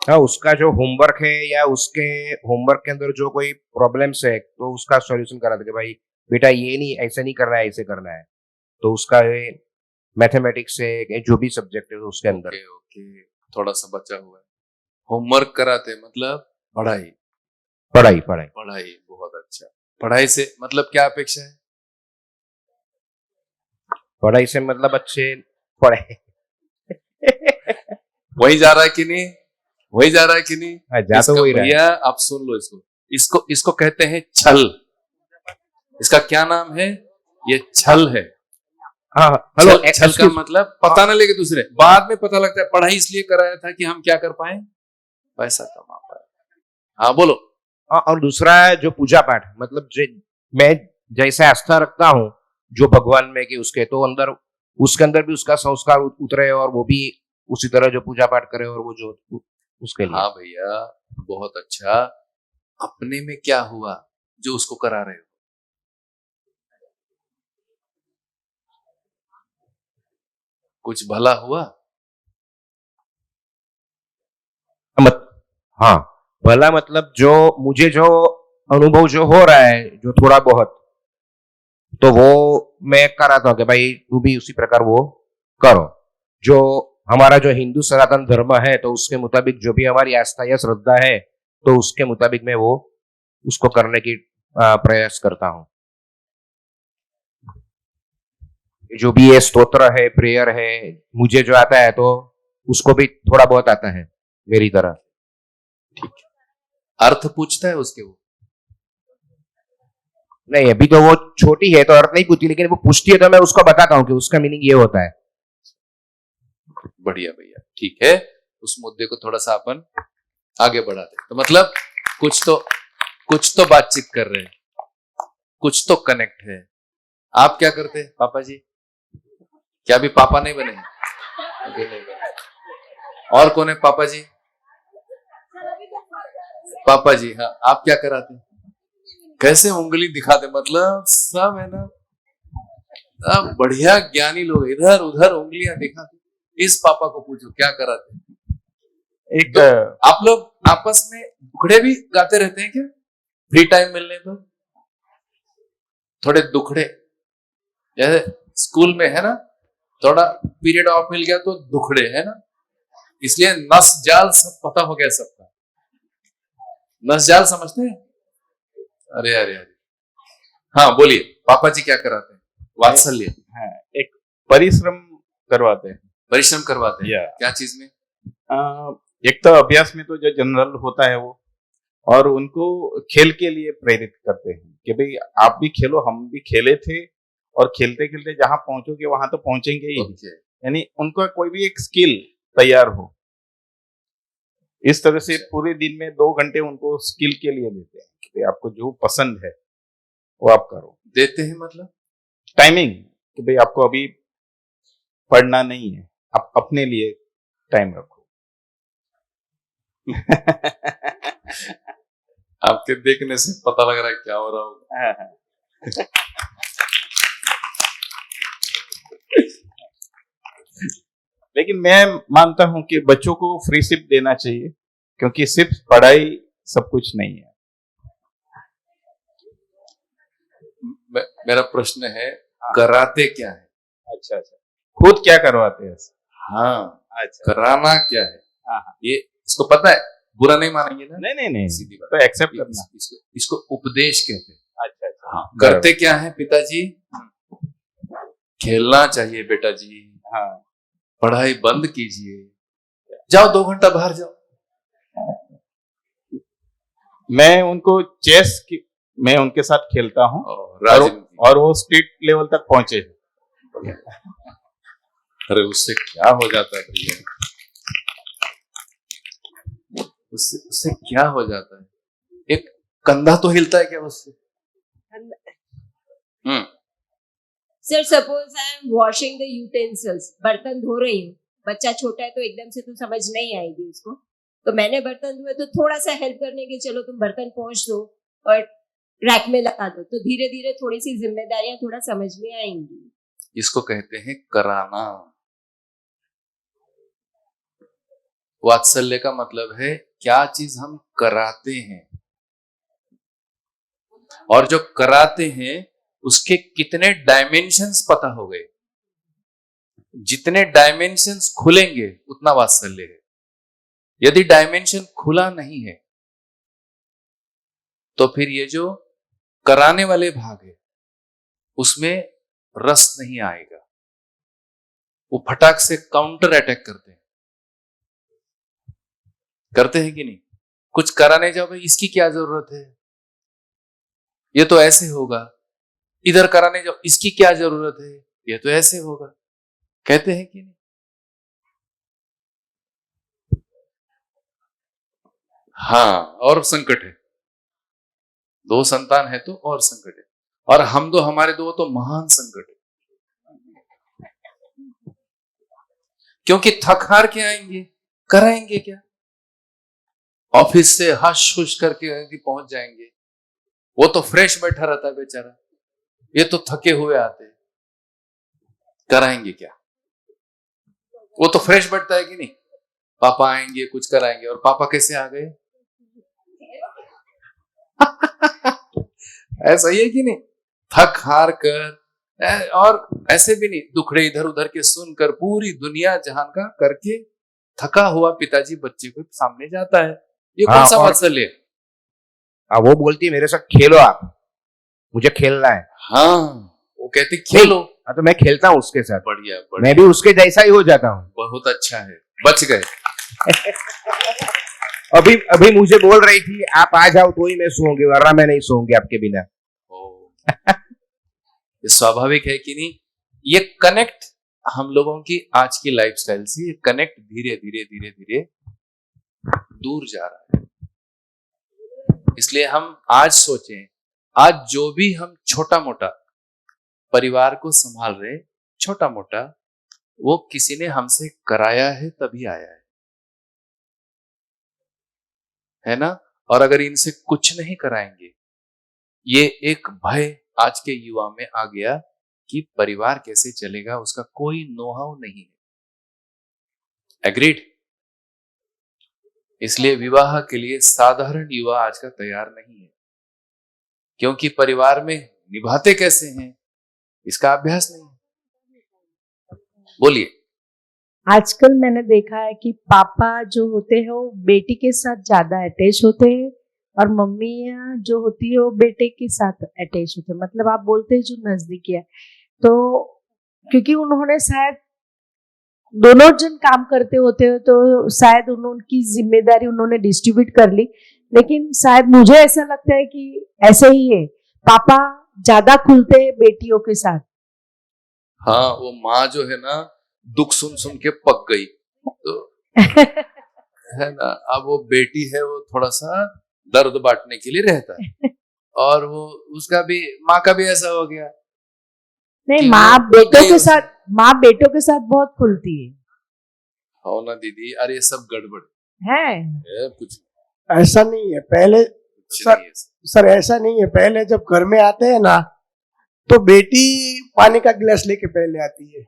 Speaker 4: हाँ, उसका जो होमवर्क है या उसके होमवर्क के अंदर जो कोई प्रॉब्लम्स है तो उसका सॉल्यूशन करा दे भाई, बेटा ये नहीं, ऐसे नहीं करना है, ऐसे करना है। तो उसका मैथमेटिक्स है जो भी सब्जेक्ट है उसके अंदर।
Speaker 1: ओके ओके, थोड़ा सा बचा हुआ है। होमवर्क कराते हैं मतलब पढ़ाई,
Speaker 4: पढ़ाई पढ़ाई
Speaker 1: पढ़ाई, बहुत अच्छा। पढ़ाई से मतलब क्या अपेक्षा है?
Speaker 4: पढ़ाई से मतलब अच्छे पढ़े।
Speaker 1: वही जा रहा है कि नहीं, वही जा रहा है कि नहीं?
Speaker 4: हाँ, जा तो
Speaker 1: इसका
Speaker 4: वही रहा है।
Speaker 1: भैया आप सुन लो इसको, इसको इसको कहते हैं छल। इसका क्या नाम है? ये छल है।
Speaker 4: हाँ हेलो,
Speaker 1: छल, छल का मतलब पता न लगे दूसरे, बाद में पता लगता है पढ़ाई इसलिए कराया था कि हम क्या कर पाए, पैसा कमा पाए। हाँ बोलो।
Speaker 4: और दूसरा है जो पूजा पाठ, मतलब मैं जैसे आस्था रखता हूँ जो भगवान में कि उसके तो अंदर, उसके अंदर भी उसका संस्कार उतरे और वो भी उसी तरह जो पूजा पाठ करे और वो जो उसके लिए।
Speaker 1: हाँ भैया बहुत अच्छा। अपने में क्या हुआ जो उसको करा रहे हो? कुछ भला हुआ?
Speaker 4: मत हाँ, भला मतलब जो मुझे जो अनुभव जो हो रहा है जो थोड़ा बहुत, तो वो मैं कराता हूँ कि भाई तू भी उसी प्रकार वो करो। जो हमारा जो हिंदू सनातन धर्म है तो उसके मुताबिक जो भी हमारी आस्था या श्रद्धा है तो उसके मुताबिक मैं वो उसको करने की प्रयास करता हूँ। जो भी ये स्तोत्र है, प्रेयर है, मुझे जो आता है तो उसको भी थोड़ा बहुत आता है मेरी तरह।
Speaker 1: ठीक है, अर्थ पूछता है उसके वो?
Speaker 4: नहीं, अभी तो वो छोटी है तो अर्थ नहीं पूछती, लेकिन वो पूछती है तो मैं उसको बताता हूँ कि उसका मीनिंग ये होता है।
Speaker 1: बढ़िया भैया, ठीक है। उस मुद्दे को थोड़ा सा अपन आगे बढ़ाते हैं। तो मतलब कुछ तो बातचीत कर रहे हैं, कुछ तो कनेक्ट है। आप क्या करते हैं पापा जी? क्या अभी पापा नहीं बने हैं? अभी नहीं बने। और कौन है पापा जी? पापा जी, हाँ। आप क्या कराते हैं? कैसे उंगली दिखाते, मतलब सब है ना, सब बढ़िया ज्ञानी लोग इधर उधर उंगलियां दिखाते। इस पापा को पूछो क्या कराते हैं।
Speaker 5: एक
Speaker 1: तो आप लोग आपस में दुखड़े भी गाते रहते हैं क्या, फ्री टाइम मिलने पर? थोड़े दुखड़े, जैसे स्कूल में है ना, थोड़ा पीरियड ऑफ मिल गया तो दुखड़े, है ना, इसलिए नस जाल सब पता हो गया सबका। नस जाल समझते हैं? अरे अरे अरे, हाँ बोलिए पापा जी क्या कराते हैं? वात्सल्य,
Speaker 5: हाँ, एक परिश्रम करवाते हैं।
Speaker 1: परिश्रम करवाते हैं।
Speaker 5: या
Speaker 1: क्या चीज में?
Speaker 5: एक तो अभ्यास में तो जो जनरल होता है वो, और उनको खेल के लिए प्रेरित करते हैं कि भाई आप भी खेलो, हम भी खेले थे, और खेलते खेलते जहां पहुंचोगे वहां तो पहुंचेंगे ही।
Speaker 1: ओके,
Speaker 5: यानी उनका कोई भी एक स्किल तैयार हो, इस तरह से पूरे दिन में 2 घंटे उनको स्किल के लिए देते हैं कि भाई आपको जो पसंद है वो आप करो।
Speaker 1: देते हैं मतलब
Speaker 5: टाइमिंग कि भाई आपको अभी पढ़ना नहीं है, आप अपने लिए टाइम रखो।
Speaker 1: आपके देखने से पता लग रहा है क्या हो रहा होगा।
Speaker 5: लेकिन मैं मानता हूं कि बच्चों को फ्री सिप देना चाहिए, क्योंकि सिर्फ पढ़ाई सब कुछ नहीं है।
Speaker 1: मेरा प्रश्न है कराते क्या है?
Speaker 5: अच्छा अच्छा, खुद क्या करवाते हैं?
Speaker 1: हाँ,
Speaker 5: अच्छा,
Speaker 1: कराना क्या है?
Speaker 5: हाँ हाँ,
Speaker 1: ये इसको पता है, बुरा नहीं मानेंगे ना?
Speaker 5: नहीं नहीं नहीं,
Speaker 1: सीधी बात।
Speaker 5: तो एक्सेप्ट करना।
Speaker 1: इसको उपदेश कहते हैं।
Speaker 5: अच्छा अच्छा,
Speaker 1: हाँ, करते क्या है पिताजी? खेलना चाहिए बेटा जी,
Speaker 5: हाँ,
Speaker 1: पढ़ाई बंद कीजिए, जाओ 2 घंटा बाहर जाओ।
Speaker 5: मैं उनको मैं उनके साथ खेलता हूँ
Speaker 1: राजनीति,
Speaker 5: और वो स्टेट लेवल तक पहुंचे।
Speaker 1: अरे उससे क्या हो जाता है भैया, उससे क्या हो जाता है? एक कंधा तो हिलता है क्या उससे?
Speaker 2: Sir suppose I am washing the utensils, बर्तन धो रही हूँ, बच्चा छोटा है तो एकदम से तो समझ नहीं आएगी उसको, तो मैंने बर्तन धोए तो थोड़ा सा हेल्प करने के, चलो तुम बर्तन पोंछ दो और रैक में लगा दो, तो धीरे धीरे थोड़ी सी जिम्मेदारियां थोड़ा समझ में आएंगी।
Speaker 1: इसको कहते हैं कराना। वात्सल्य का मतलब है क्या चीज हम कराते हैं, और जो कराते हैं उसके कितने डायमेंशंस पता हो गए। जितने डायमेंशंस खुलेंगे उतना वात्सल्य है। यदि डायमेंशन खुला नहीं है तो फिर ये जो कराने वाले भाग है उसमें रस नहीं आएगा। वो फटाक से काउंटर अटैक करते हैं कि नहीं? कुछ कराने जाओ, भाई इसकी क्या जरूरत है, ये तो ऐसे होगा। इधर कराने जाओ, इसकी क्या जरूरत है, ये तो ऐसे होगा। कहते हैं कि नहीं? हाँ, और संकट है, 2 संतान है तो और संकट है, और हम दो, हमारे 2 तो महान संकट है। क्योंकि थक हार के आएंगे, कराएंगे क्या? ऑफिस से हश हुश करके पहुंच जाएंगे, वो तो फ्रेश बैठा रहता है बेचारा, ये तो थके हुए आते हैं, कराएंगे क्या? वो तो फ्रेश बैठता है कि नहीं? पापा आएंगे कुछ कराएंगे, और पापा कैसे आ गए? ऐसा ही है कि नहीं? थक हार कर, और ऐसे भी नहीं, दुखड़े इधर उधर के सुनकर पूरी दुनिया जहान का करके थका हुआ पिताजी बच्चे को सामने जाता है। ये कौन सा वात्सल्य है?
Speaker 4: वो बोलती है मेरे साथ खेलो, आप, मुझे खेलना है।
Speaker 1: हाँ, वो कहते खेलो।
Speaker 4: हाँ, तो मैं खेलता हूँ उसके साथ।
Speaker 1: बढ़िया,
Speaker 4: मैं भी उसके जैसा ही हो जाता हूँ।
Speaker 1: बहुत अच्छा है, बच गए।
Speaker 4: अभी मुझे बोल रही थी आप आ जाओ तो ही मैं सोऊंगी, वरना मैं नहीं सोऊंगी आपके बिना।
Speaker 1: ये स्वाभाविक है कि नहीं? ये कनेक्ट हम लोगों की आज की लाइफस्टाइल से, ये कनेक्ट धीरे धीरे धीरे धीरे दूर जा रहा है। इसलिए हम आज सोचें, आज जो भी हम छोटा मोटा परिवार को संभाल रहे, छोटा मोटा, वो किसी ने हमसे कराया है तभी आया है ना? और अगर इनसे कुछ नहीं कराएंगे, ये एक भय आज के युवा में आ गया कि परिवार कैसे चलेगा, उसका कोई नोहाव नहीं है। एग्रीड? इसलिए विवाह के लिए साधारण युवा आज का तैयार नहीं है, क्योंकि परिवार में निभाते कैसे हैं इसका अभ्यास नहीं है। बोलिए।
Speaker 2: आजकल मैंने देखा है कि पापा जो होते हैं वो बेटी के साथ ज्यादा अटैच होते हैं, और मम्मियाँ जो होती है वो बेटे के साथ अटैच होते हैं। मतलब आप बोलते हैं जो नजदीकी है, तो क्योंकि उन्होंने शायद दोनों जन काम करते होते हैं, तो शायद उनकी जिम्मेदारी उन्होंने डिस्ट्रीब्यूट कर ली। लेकिन शायद मुझे ऐसा लगता है कि ऐसे ही है, पापा ज्यादा खुलते हैं बेटियों के साथ।
Speaker 1: हाँ, वो माँ जो है ना, दुख सुन सुन के पक गई तो है ना। अब वो बेटी है, वो थोड़ा सा दर्द बांटने के लिए रहता है, और वो उसका भी, माँ का भी ऐसा हो गया।
Speaker 2: नहीं, माँ बेटों के साथ बहुत खुलती है।
Speaker 1: हो ना दीदी, अरे ये सब गड़बड़
Speaker 2: है।
Speaker 1: कुछ
Speaker 6: ऐसा नहीं है। पहले
Speaker 1: नहीं है।
Speaker 6: सर ऐसा नहीं है, पहले जब घर में आते हैं ना तो बेटी पानी का गिलास लेके पहले आती है।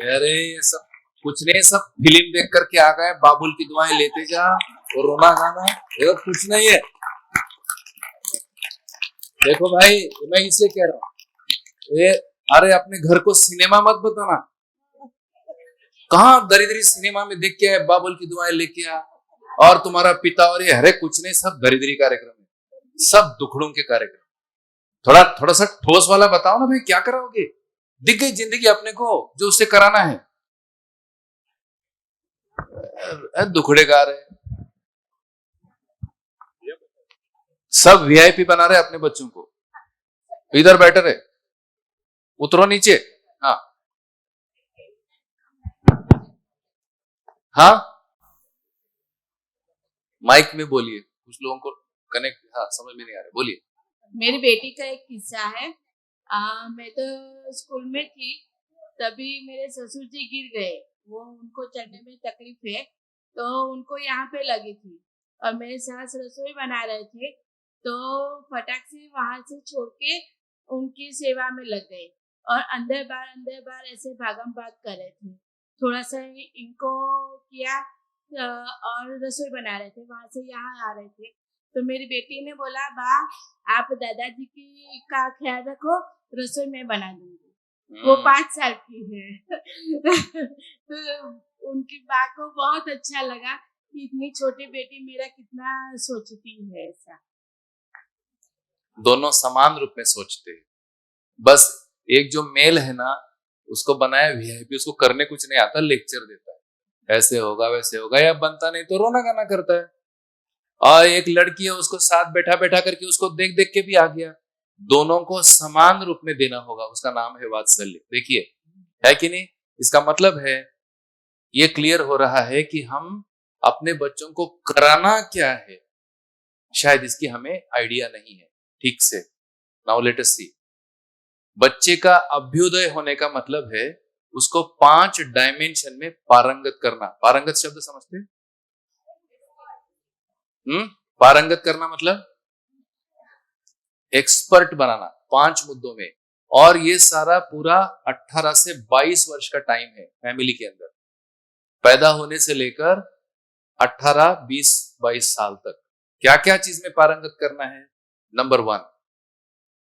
Speaker 1: अरे ये सब कुछ नहीं, सब फिल्म देख करके आ गए, बाबुल की दुआएं लेते जा और रोना गाना, ये कुछ नहीं है। देखो भाई, मैं इसलिए कह रहा हूँ, ये अरे अपने घर को सिनेमा मत बताना। कहाँ दरिद्री सिनेमा में देख के आए, बाबुल की दुआएं लेके आ, और तुम्हारा पिता, और ये हरे कुछ नहीं, सब दरिद्री कार्यक्रम है, सब दुखड़ों के कार्यक्रम। थोड़ा थोड़ा सा ठोस वाला बताओ ना भाई, क्या कराओगे? दिख गई जिंदगी अपने को जो उससे कराना है। दुखड़े गा रहे, सब वीआईपी बना रहे अपने बच्चों को। इधर बैठे रहे, उतरो नीचे। हाँ हाँ, माइक में बोलिए, कुछ लोगों को कनेक्ट, हाँ समझ में नहीं आ रहा, बोलिए।
Speaker 7: मेरी बेटी का एक किस्सा है। मैं तो स्कूल में थी, तभी मेरे ससुर जी गिर गए। वो उनको चलने में तकलीफ है, तो उनको यहाँ पे लगी थी और मेरे सास रसोई बना रहे थे, तो फटाक से वहां से छोड़ के उनकी सेवा में लग गए और अंदर बार ऐसे भागम भाग कर रहे थे। थोड़ा सा इनको किया और रसोई बना रहे थे, वहां से यहाँ आ रहे थे, तो मेरी बेटी ने बोला, बा आप दादाजी की का ख्याल रखो, रसोई में बना दूंगी। वो 5 साल की है। तो उनकी बात को बहुत अच्छा लगा कि इतनी छोटी बेटी मेरा कितना सोचती है ऐसा।
Speaker 1: दोनों समान रूप में सोचते हैं। बस एक जो मेल है ना, उसको बनाया वीआईपी, उसको करने कुछ नहीं आता, लेक्चर देता है, ऐसे होगा वैसे होगा, या बनता नहीं तो रोना गाना करता है। और एक लड़की है, उसको साथ बैठा बैठा करके उसको देख देख के भी आ गया। दोनों को समान रूप में देना होगा, उसका नाम है वात्सल्य। देखिए, है कि नहीं? इसका मतलब है, ये क्लियर हो रहा है कि हम अपने बच्चों को कराना क्या है, शायद इसकी हमें आइडिया नहीं है ठीक से। नाउ लेट अस सी। बच्चे का अभ्युदय होने का मतलब है उसको 5 डायमेंशन में पारंगत करना। पारंगत शब्द समझते हैं? पारंगत करना मतलब एक्सपर्ट बनाना 5 मुद्दों में। और ये सारा पूरा 18 से 22 वर्ष का टाइम है फैमिली के अंदर, पैदा होने से लेकर 18, 20, 22 साल तक। क्या क्या चीज में पारंगत करना है? नंबर 1,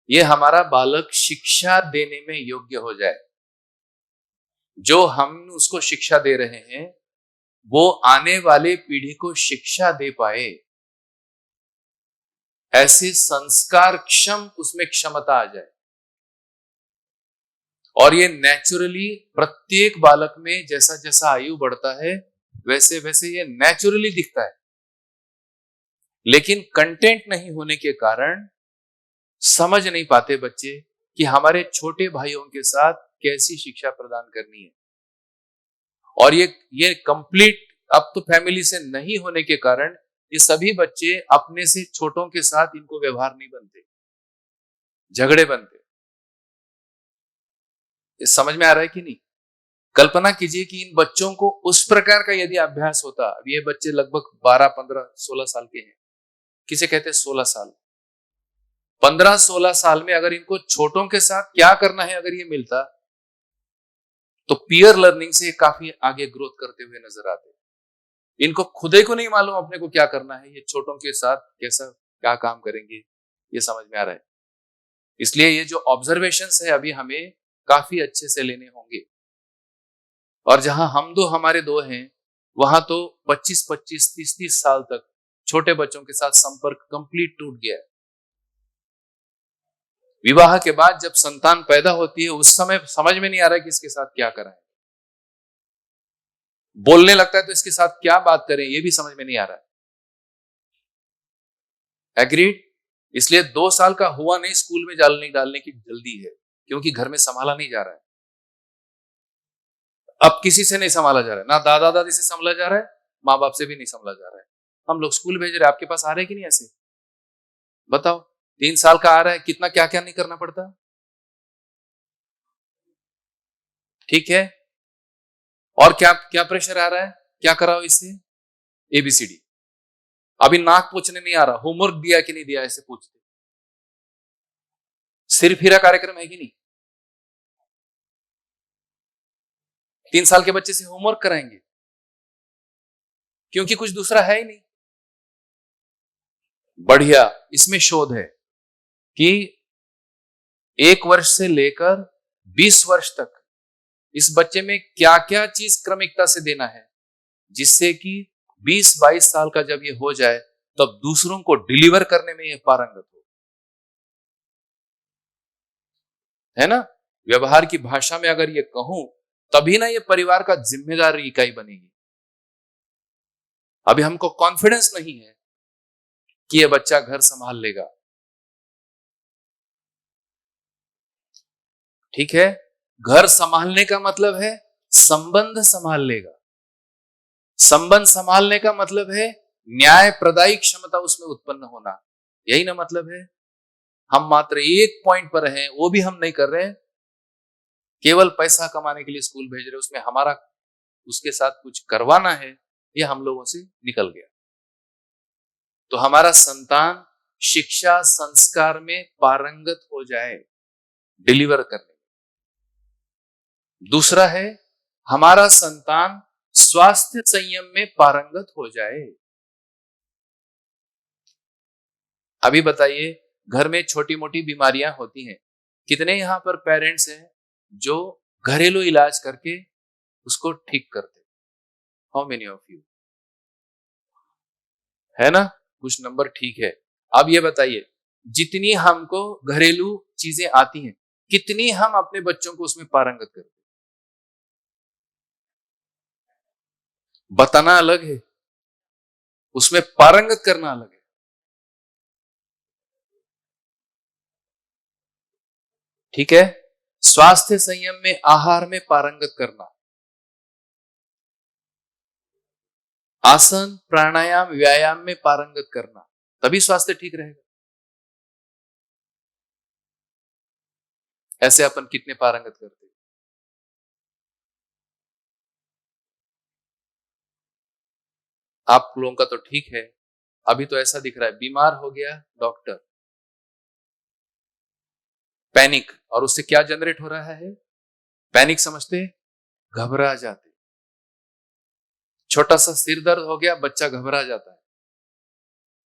Speaker 1: ये हमारा बालक शिक्षा देने में योग्य हो जाए। जो हम उसको शिक्षा दे रहे हैं वो आने वाले पीढ़ी को शिक्षा दे पाए, ऐसे संस्कार क्षम उसमें क्षमता आ जाए। और ये नेचुरली प्रत्येक बालक में जैसा जैसा आयु बढ़ता है वैसे वैसे ये नेचुरली दिखता है। लेकिन कंटेंट नहीं होने के कारण समझ नहीं पाते बच्चे कि हमारे छोटे भाइयों के साथ कैसी शिक्षा प्रदान करनी है। और ये कंप्लीट अब तो फैमिली से नहीं होने के कारण ये सभी बच्चे अपने से छोटों के साथ इनको व्यवहार नहीं बनते, झगड़े बनते। ये समझ में आ रहा है कि नहीं? कल्पना कीजिए कि इन बच्चों को उस प्रकार का यदि अभ्यास होता। अब ये बच्चे लगभग 12, 15, 16 साल के हैं, किसे कहते हैं 16 साल, 15, 16 साल में अगर इनको छोटों के साथ क्या करना है अगर ये मिलता, तो पीयर लर्निंग से काफी आगे ग्रोथ करते हुए नजर आते। इनको खुदे को नहीं मालूम अपने को क्या करना है, ये छोटों के साथ कैसा क्या काम करेंगे, ये समझ में आ रहा है। इसलिए ये जो ऑब्जर्वेशंस है अभी हमें काफी अच्छे से लेने होंगे। और जहां हम दो हमारे दो हैं, वहां तो 25, 25, 30, 30 साल तक छोटे बच्चों के साथ संपर्क कंप्लीट टूट गया है। विवाह के बाद जब संतान पैदा होती है उस समय समझ में नहीं आ रहा है कि इसके साथ क्या कराएं। बोलने लगता है तो इसके साथ क्या बात करें ये भी समझ में नहीं आ रहा है। एग्रीड? इसलिए 2 साल का हुआ नहीं, स्कूल में डालने की जल्दी है, क्योंकि घर में संभाला नहीं जा रहा है। अब किसी से नहीं संभाला जा रहा है, ना दादा दादी से संभाला जा रहा है, माँ बाप से भी नहीं संभाला जा रहा है। हम लोग स्कूल भेज रहे, आपके पास आ रहे कि नहीं ऐसे? बताओ, 3 साल का आ रहा है, कितना क्या क्या नहीं करना पड़ता। ठीक है, और क्या क्या प्रेशर आ रहा है, क्या कराओ इससे? ABCD। अभी नाक पूछने नहीं आ रहा, होमवर्क दिया कि नहीं दिया ऐसे पूछते। सिर फिरा कार्यक्रम है कि नहीं? 3 साल के बच्चे से होमवर्क कराएंगे क्योंकि कुछ दूसरा है ही नहीं। बढ़िया, इसमें शोध है कि 1 वर्ष से लेकर 20 वर्ष तक इस बच्चे में क्या क्या चीज क्रमिकता से देना है, जिससे कि 20-22 साल का जब ये हो जाए तब दूसरों को डिलीवर करने में ये पारंगत हो। है ना, व्यवहार की भाषा में अगर ये कहूं तभी ना ये परिवार का जिम्मेदार इकाई बनेगी। अभी हमको कॉन्फिडेंस नहीं है कि ये बच्चा घर संभाल लेगा। ठीक है, घर संभालने का मतलब है संबंध संभाल लेगा। संबंध संभालने का मतलब है न्याय प्रदायी क्षमता उसमें उत्पन्न होना। यही ना मतलब है। हम मात्र एक पॉइंट पर हैं, वो भी हम नहीं कर रहे हैं, केवल पैसा कमाने के लिए स्कूल भेज रहे, उसमें हमारा उसके साथ कुछ करवाना है, ये हम लोगों से निकल गया। तो हमारा संतान शिक्षा संस्कार में पारंगत हो जाए, डिलीवर करने। दूसरा है हमारा संतान स्वास्थ्य संयम में पारंगत हो जाए। अभी बताइए, घर में छोटी मोटी बीमारियां होती हैं, कितने यहां पर पेरेंट्स हैं जो घरेलू इलाज करके उसको ठीक करते? How many of you? है ना, कुछ नंबर ठीक है। अब ये बताइए, जितनी हमको घरेलू चीजें आती हैं, कितनी हम अपने बच्चों को उसमें पारंगत करते? बताना अलग है, उसमें पारंगत करना अलग है। ठीक है, स्वास्थ्य संयम में आहार में पारंगत करना, आसन प्राणायाम व्यायाम में पारंगत करना, तभी स्वास्थ्य ठीक रहेगा। ऐसे अपन कितने पारंगत करते हैं? आप लोगों का तो ठीक है। अभी तो ऐसा दिख रहा है, बीमार हो गया डॉक्टर, पैनिक, और उससे क्या जनरेट हो रहा है? पैनिक समझते, घबरा जाते। छोटा सा सिर दर्द हो गया, बच्चा घबरा जाता है।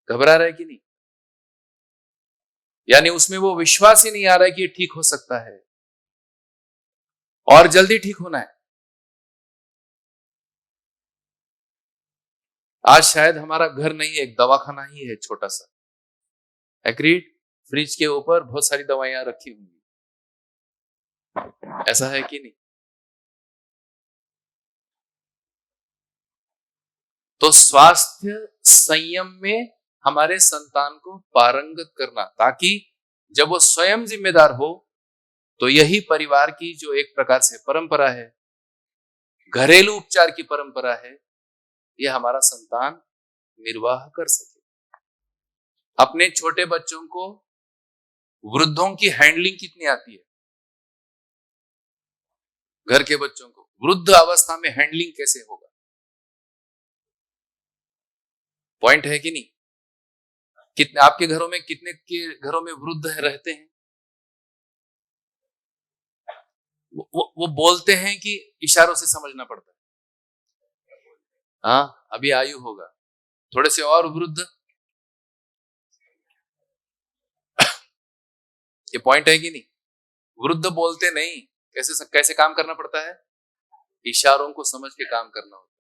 Speaker 1: घबरा रहा है कि नहीं? यानी उसमें वो विश्वास ही नहीं आ रहा है कि ये ठीक हो सकता है और जल्दी ठीक होना है। आज शायद हमारा घर नहीं है, एक दवाखाना ही है छोटा सा। एग्रीड? फ्रिज के ऊपर बहुत सारी दवाइयां रखी होंगी, ऐसा है कि नहीं? तो स्वास्थ्य संयम में हमारे संतान को पारंगत करना, ताकि जब वो स्वयं जिम्मेदार हो तो यही परिवार की जो एक प्रकार से परंपरा है, घरेलू उपचार की परंपरा है, ये हमारा संतान निर्वाह कर सके। अपने छोटे बच्चों को वृद्धों की हैंडलिंग कितनी आती है? घर के बच्चों को वृद्ध अवस्था में हैंडलिंग कैसे होगा? पॉइंट है कि नहीं? कितने आपके घरों में, कितने के घरों में वृद्ध रहते हैं? वो बोलते हैं कि इशारों से समझना पड़ता है? हाँ, अभी आयु होगा, थोड़े से और वृद्ध। ये पॉइंट है कि नहीं? वृद्ध बोलते नहीं, कैसे कैसे काम करना पड़ता है? इशारों को समझ के काम करना होता है।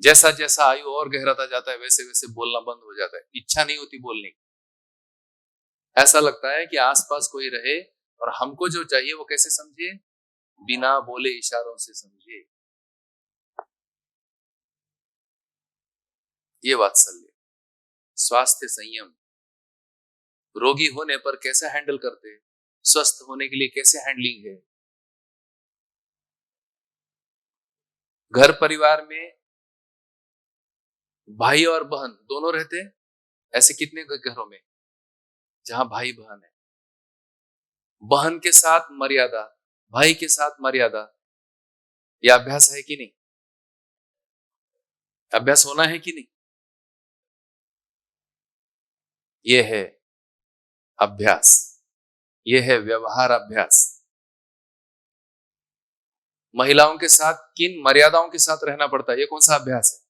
Speaker 1: जैसा जैसा आयु और गहराता जाता है, वैसे वैसे बोलना बंद हो जाता है, इच्छा नहीं होती बोलने की। ऐसा लगता है कि आसपास कोई रहे और हमको जो चाहिए वो कैसे समझे? बिना बोले इशारों से समझे। ये वात्सल्य, स्वास्थ्य संयम, रोगी होने पर कैसे हैंडल करते हैं, स्वस्थ होने के लिए कैसे हैंडलिंग है। घर परिवार में भाई और बहन दोनों रहते हैं, ऐसे कितने घरों में जहां भाई बहन है? बहन के साथ मर्यादा, भाई के साथ मर्यादा, यह अभ्यास है कि नहीं? अभ्यास होना है कि नहीं? यह है अभ्यास, यह है व्यवहार अभ्यास। महिलाओं के साथ किन मर्यादाओं के साथ रहना पड़ता है, यह कौन सा अभ्यास है?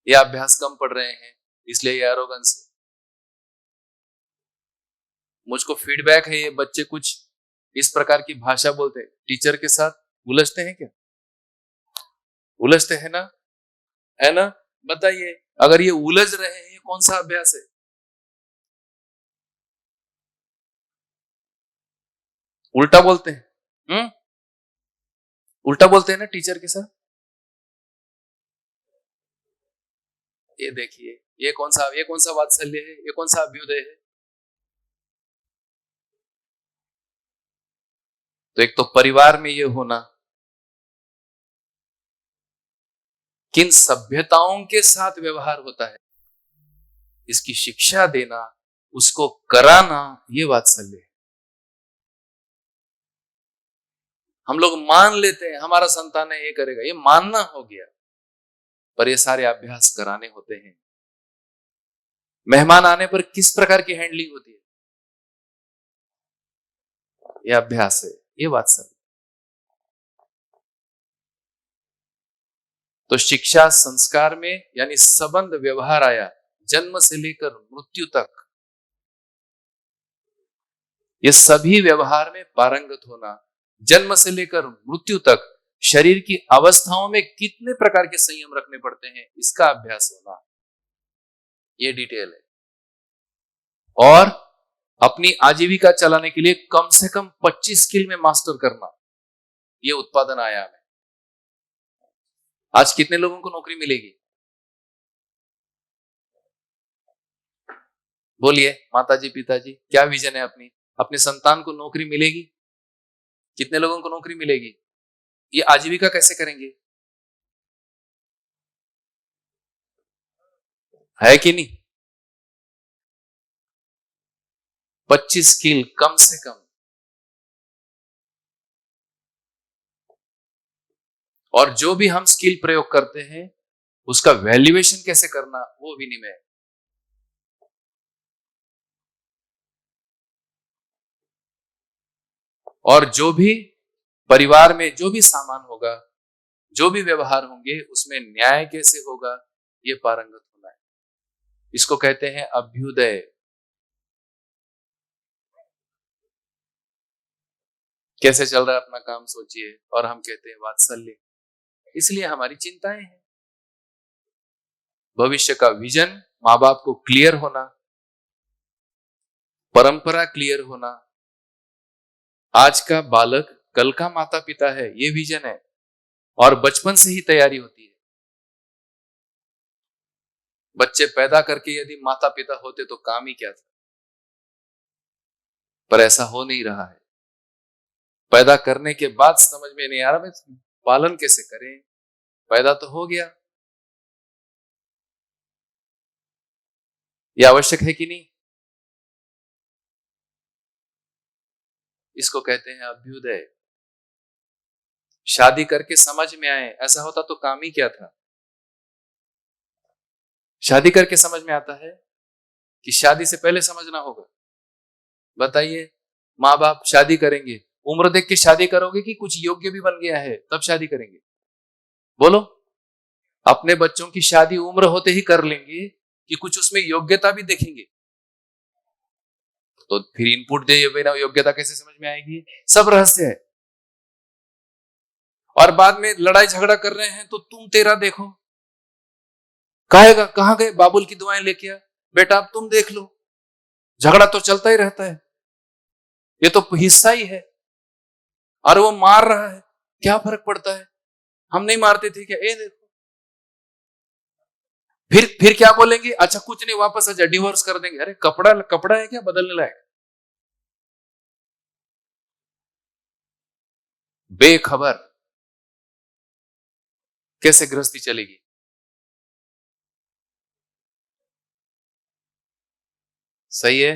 Speaker 1: यह अभ्यास कम पढ़ रहे हैं, इसलिए यह एरोगेंस है। मुझको फीडबैक है, ये बच्चे कुछ इस प्रकार की भाषा बोलते हैं, टीचर के साथ उलझते हैं क्या? उलझते हैं ना, है ना? बताइए, अगर ये उलझ रहे हैं, कौन सा अभ्यास है? उल्टा बोलते हैं। उल्टा बोलते हैं ना टीचर के साथ। ये देखिए, ये कौन सा वात्सल्य है, ये कौन सा अभ्युदय है। तो एक तो परिवार में ये होना, किन सभ्यताओं के साथ व्यवहार होता है इसकी शिक्षा देना, उसको कराना, ये वात्सल्य है। हम लोग मान लेते हैं हमारा संतान है ये करेगा, ये मानना हो गया, पर ये सारे अभ्यास कराने होते हैं। मेहमान आने पर किस प्रकार की हैंडलिंग होती है, ये अभ्यास है, ये वात्सल्य। तो शिक्षा संस्कार में यानी संबंध व्यवहार आया, जन्म से लेकर मृत्यु तक ये सभी व्यवहार में पारंगत होना, जन्म से लेकर मृत्यु तक शरीर की अवस्थाओं में कितने प्रकार के संयम रखने पड़ते हैं, इसका अभ्यास होना, ये डिटेल है। और अपनी आजीविका चलाने के लिए कम से कम 25 स्किल में मास्टर करना, ये उत्पादन आयाम है। आज कितने लोगों को नौकरी मिलेगी? बोलिए माताजी पिताजी, क्या विजन है अपने संतान को नौकरी मिलेगी? कितने लोगों को नौकरी मिलेगी? ये आजीविका कैसे करेंगे? है कि नहीं? 25 स्किल कम से कम। और जो भी हम स्किल प्रयोग करते हैं उसका वैल्यूएशन कैसे करना, वो विनिमय है। और जो भी परिवार में जो भी सामान होगा, जो भी व्यवहार होंगे, उसमें न्याय कैसे होगा, ये पारंगत होना है। इसको कहते हैं अभ्युदय। कैसे चल रहा है अपना काम सोचिए, और हम कहते हैं वात्सल्य। इसलिए हमारी चिंताएं हैं। भविष्य का विजन, माँ बाप को क्लियर होना, परंपरा क्लियर होना, आज का बालक कल का माता पिता है, ये विजन है। और बचपन से ही तैयारी होती है। बच्चे पैदा करके यदि माता पिता होते तो काम ही क्या था, पर ऐसा हो नहीं रहा है। पैदा करने के बाद समझ में नहीं आ रहा मैं पालन कैसे करें, पैदा तो हो गया। यह आवश्यक है कि नहीं? इसको कहते हैं अभ्युदय। शादी करके समझ में आए, ऐसा होता तो काम ही क्या था। शादी करके समझ में आता है कि शादी से पहले समझना होगा। बताइए, माँ बाप शादी करेंगे, उम्र देख के शादी करोगे कि कुछ योग्य भी बन गया है तब शादी करेंगे? बोलो। अपने बच्चों की शादी उम्र होते ही कर लेंगे कि कुछ उसमें योग्यता भी देखेंगे? तो फिर इनपुट दे बिना योग्यता कैसे समझ में आएगी? सब रहस्य है। और बाद में लड़ाई झगड़ा कर रहे हैं तो तुम तेरा देखो, कहेगा कहां गए बाबुल की दुआएं लेके आ, बेटा अब तुम देख लो। झगड़ा तो चलता ही रहता है, ये तो हिस्सा ही है। और वो मार रहा है, क्या फर्क पड़ता है, हम नहीं मारते थे क्या, ये देखो। फिर क्या बोलेंगे, अच्छा कुछ नहीं वापस आजा, डिवोर्स कर देंगे। अरे कपड़ा है क्या बदलने लायक? बेखबर कैसे गृहस्थी चलेगी? सही है।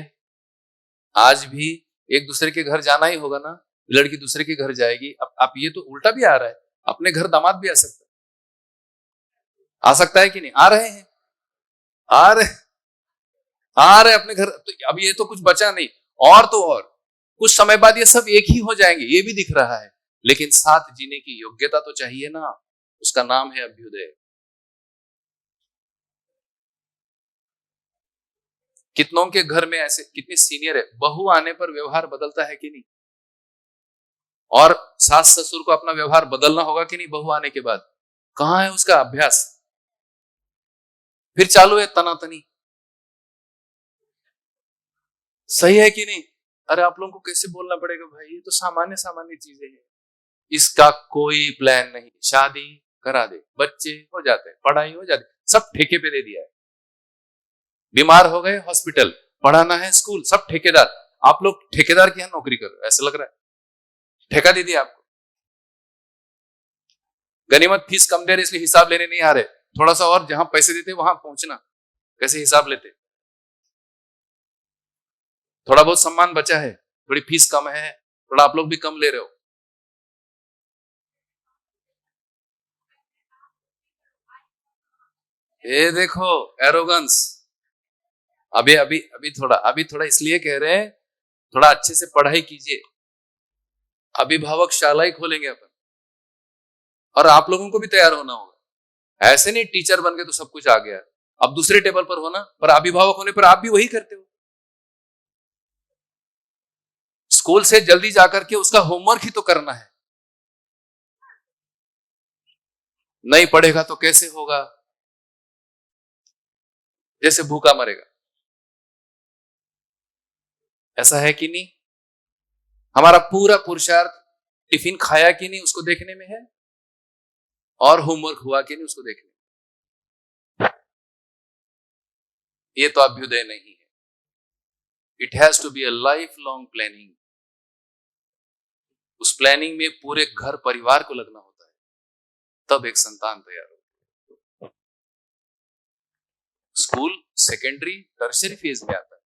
Speaker 1: आज भी एक दूसरे के घर जाना ही होगा ना, लड़की दूसरे के घर जाएगी। अब ये तो उल्टा भी आ रहा है, अपने घर दामाद भी आ सकता है कि नहीं? आ रहे हैं, आ रहे अपने घर। तो अब ये तो कुछ बचा नहीं, और तो और कुछ समय बाद ये सब एक ही हो जाएंगे, ये भी दिख रहा है। लेकिन साथ जीने की योग्यता तो चाहिए ना, उसका नाम है अभ्युदय। कितनों के घर में ऐसे, कितने सीनियर है, बहू आने पर व्यवहार बदलता है कि नहीं? और सास ससुर को अपना व्यवहार बदलना होगा कि नहीं बहू आने के बाद? कहां है उसका अभ्यास? फिर चालू है तनातनी। सही है कि नहीं? अरे आप लोगों को कैसे बोलना पड़ेगा भाई, ये तो सामान्य सामान्य चीजें हैं। इसका कोई प्लान नहीं, शादी करा दे, बच्चे हो जाते हैं, पढ़ाई हो जाती, सब ठेके पे दे दिया है। बीमार हो गए हॉस्पिटल, पढ़ाना है स्कूल, सब ठेकेदार। आप लोग ठेकेदार की यहाँ नौकरी करो, ऐसा लग रहा है ठेका दे दिया आपको। गनीमत फीस कम दे रहे इसलिए हिसाब लेने नहीं आ रहे, थोड़ा सा और जहां पैसे देते वहां पहुंचना, कैसे हिसाब लेते। थोड़ा बहुत सम्मान बचा है, थोड़ी फीस कम है, थोड़ा आप लोग भी कम ले रहे हो। ये देखो एरोगेंस। अभी अभी अभी थोड़ा इसलिए कह रहे हैं, थोड़ा अच्छे से पढ़ाई कीजिए, अभिभावक शाला ही खोलेंगे अपन, और आप लोगों को भी तैयार होना होगा। ऐसे नहीं टीचर बन के तो सब कुछ आ गया, अब दूसरे टेबल पर होना, पर अभिभावक होने पर आप भी वही करते हो। स्कूल से जल्दी जाकर के उसका होमवर्क ही तो करना है, नहीं पढ़ेगा तो कैसे होगा, जैसे भूखा मरेगा। ऐसा है कि नहीं? हमारा पूरा पुरुषार्थ टिफिन खाया कि नहीं उसको देखने में है, और होमवर्क हुआ कि नहीं उसको देखने में। ये तो अभ्युदय नहीं है। It has to be a life long planning. उस प्लानिंग में पूरे घर परिवार को लगना होता है, तब एक संतान तैयार होता है। स्कूल सेकेंडरी टर्शियरी फेज में आता है,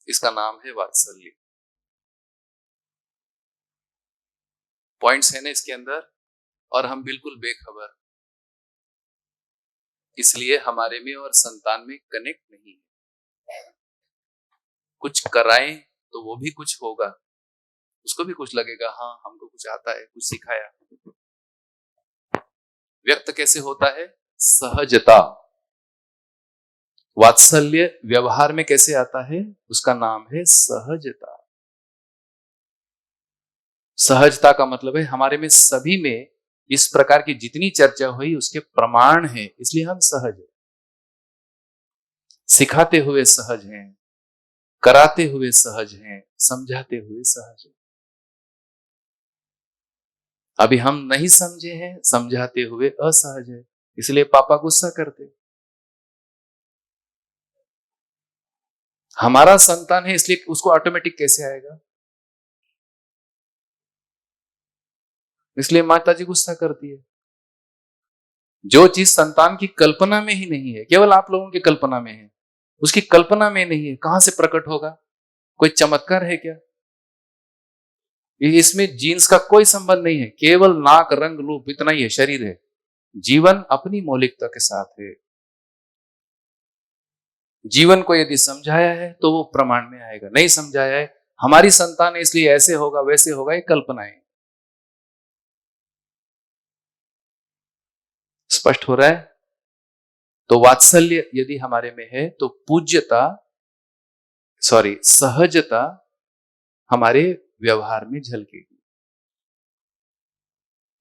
Speaker 1: इसका नाम है वात्सल्य। पॉइंट्स है ना इसके अंदर, और हम बिल्कुल बेखबर, इसलिए हमारे में और संतान में कनेक्ट नहीं है। कुछ कराएं तो वो भी कुछ होगा, उसको भी कुछ लगेगा, हाँ हमको कुछ आता है, कुछ सिखाया। व्यक्त कैसे होता है? सहजता। वात्सल्य व्यवहार में कैसे आता है? उसका नाम है सहजता। सहजता का मतलब है हमारे में सभी में इस प्रकार की जितनी चर्चा हुई उसके प्रमाण हैं, इसलिए हम सहज हैं। सिखाते हुए सहज हैं, कराते हुए सहज हैं, समझाते हुए सहज हैं। अभी हम नहीं समझे हैं, समझाते हुए असहज है, इसलिए पापा गुस्सा करते। हमारा संतान है इसलिए उसको ऑटोमेटिक कैसे आएगा? इसलिए माताजी गुस्सा करती है। जो चीज संतान की कल्पना में ही नहीं है, केवल आप लोगों की कल्पना में है, उसकी कल्पना में नहीं है, कहां से प्रकट होगा? कोई चमत्कार है क्या? इसमें जीन्स का कोई संबंध नहीं है, केवल नाक रंग रूप इतना ही है, शरीर है। जीवन अपनी मौलिकता के साथ है। जीवन को यदि समझाया है तो वो प्रमाण में आएगा, नहीं समझाया है हमारी संतान है इसलिए ऐसे होगा वैसे होगा, ये कल्पनाएं। स्पष्ट हो रहा है? तो वात्सल्य यदि हमारे में है तो सहजता हमारे व्यवहार में झलकेगी।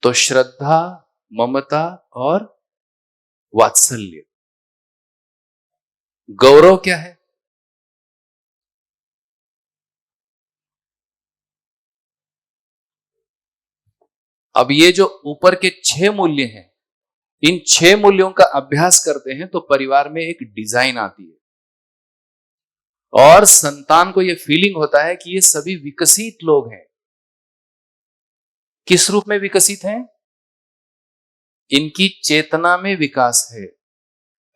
Speaker 1: तो श्रद्धा, ममता और वात्सल्य। गौरव क्या है? अब ये जो ऊपर के 6 मूल्य हैं, इन 6 मूल्यों का अभ्यास करते हैं तो परिवार में एक डिजाइन आती है, और संतान को यह फीलिंग होता है कि ये सभी विकसित लोग हैं। किस रूप में विकसित हैं? इनकी चेतना में विकास है।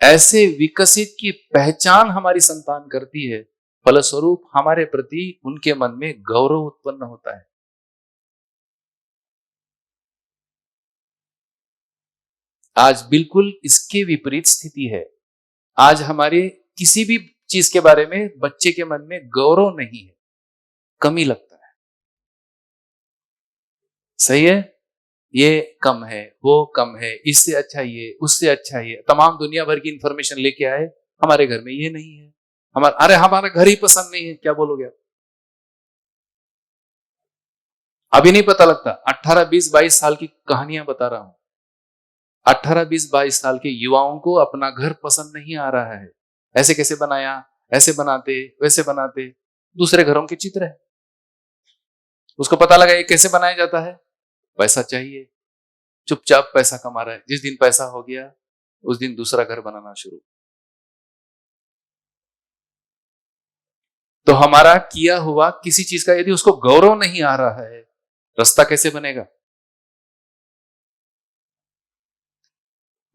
Speaker 1: ऐसे विकसित की पहचान हमारी संतान करती है, फलस्वरूप हमारे प्रति उनके मन में गौरव उत्पन्न होता है। आज बिल्कुल इसके विपरीत स्थिति है। आज हमारे किसी भी चीज के बारे में बच्चे के मन में गौरव नहीं है, कमी लगता है। सही है? ये कम है, वो कम है, इससे अच्छा ये, उससे अच्छा ये, तमाम दुनिया भर की इंफॉर्मेशन लेके आए, हमारे घर में ये नहीं है, हमारा घर ही पसंद नहीं है। क्या बोलोगे आप? अभी नहीं पता लगता, 18, 20, 22 साल की कहानियां बता रहा हूं। 18, 20, 22 साल के युवाओं को अपना घर पसंद नहीं आ रहा है। ऐसे कैसे बनाया? ऐसे बनाते वैसे बनाते, दूसरे घरों के चित्र है। उसको पता लगा ये कैसे बनाया जाता है, पैसा चाहिए, चुपचाप पैसा कमा रहा है। जिस दिन पैसा हो गया उस दिन दूसरा घर बनाना शुरू। तो हमारा किया हुआ किसी चीज का यदि उसको गौरव नहीं आ रहा है, रास्ता कैसे बनेगा?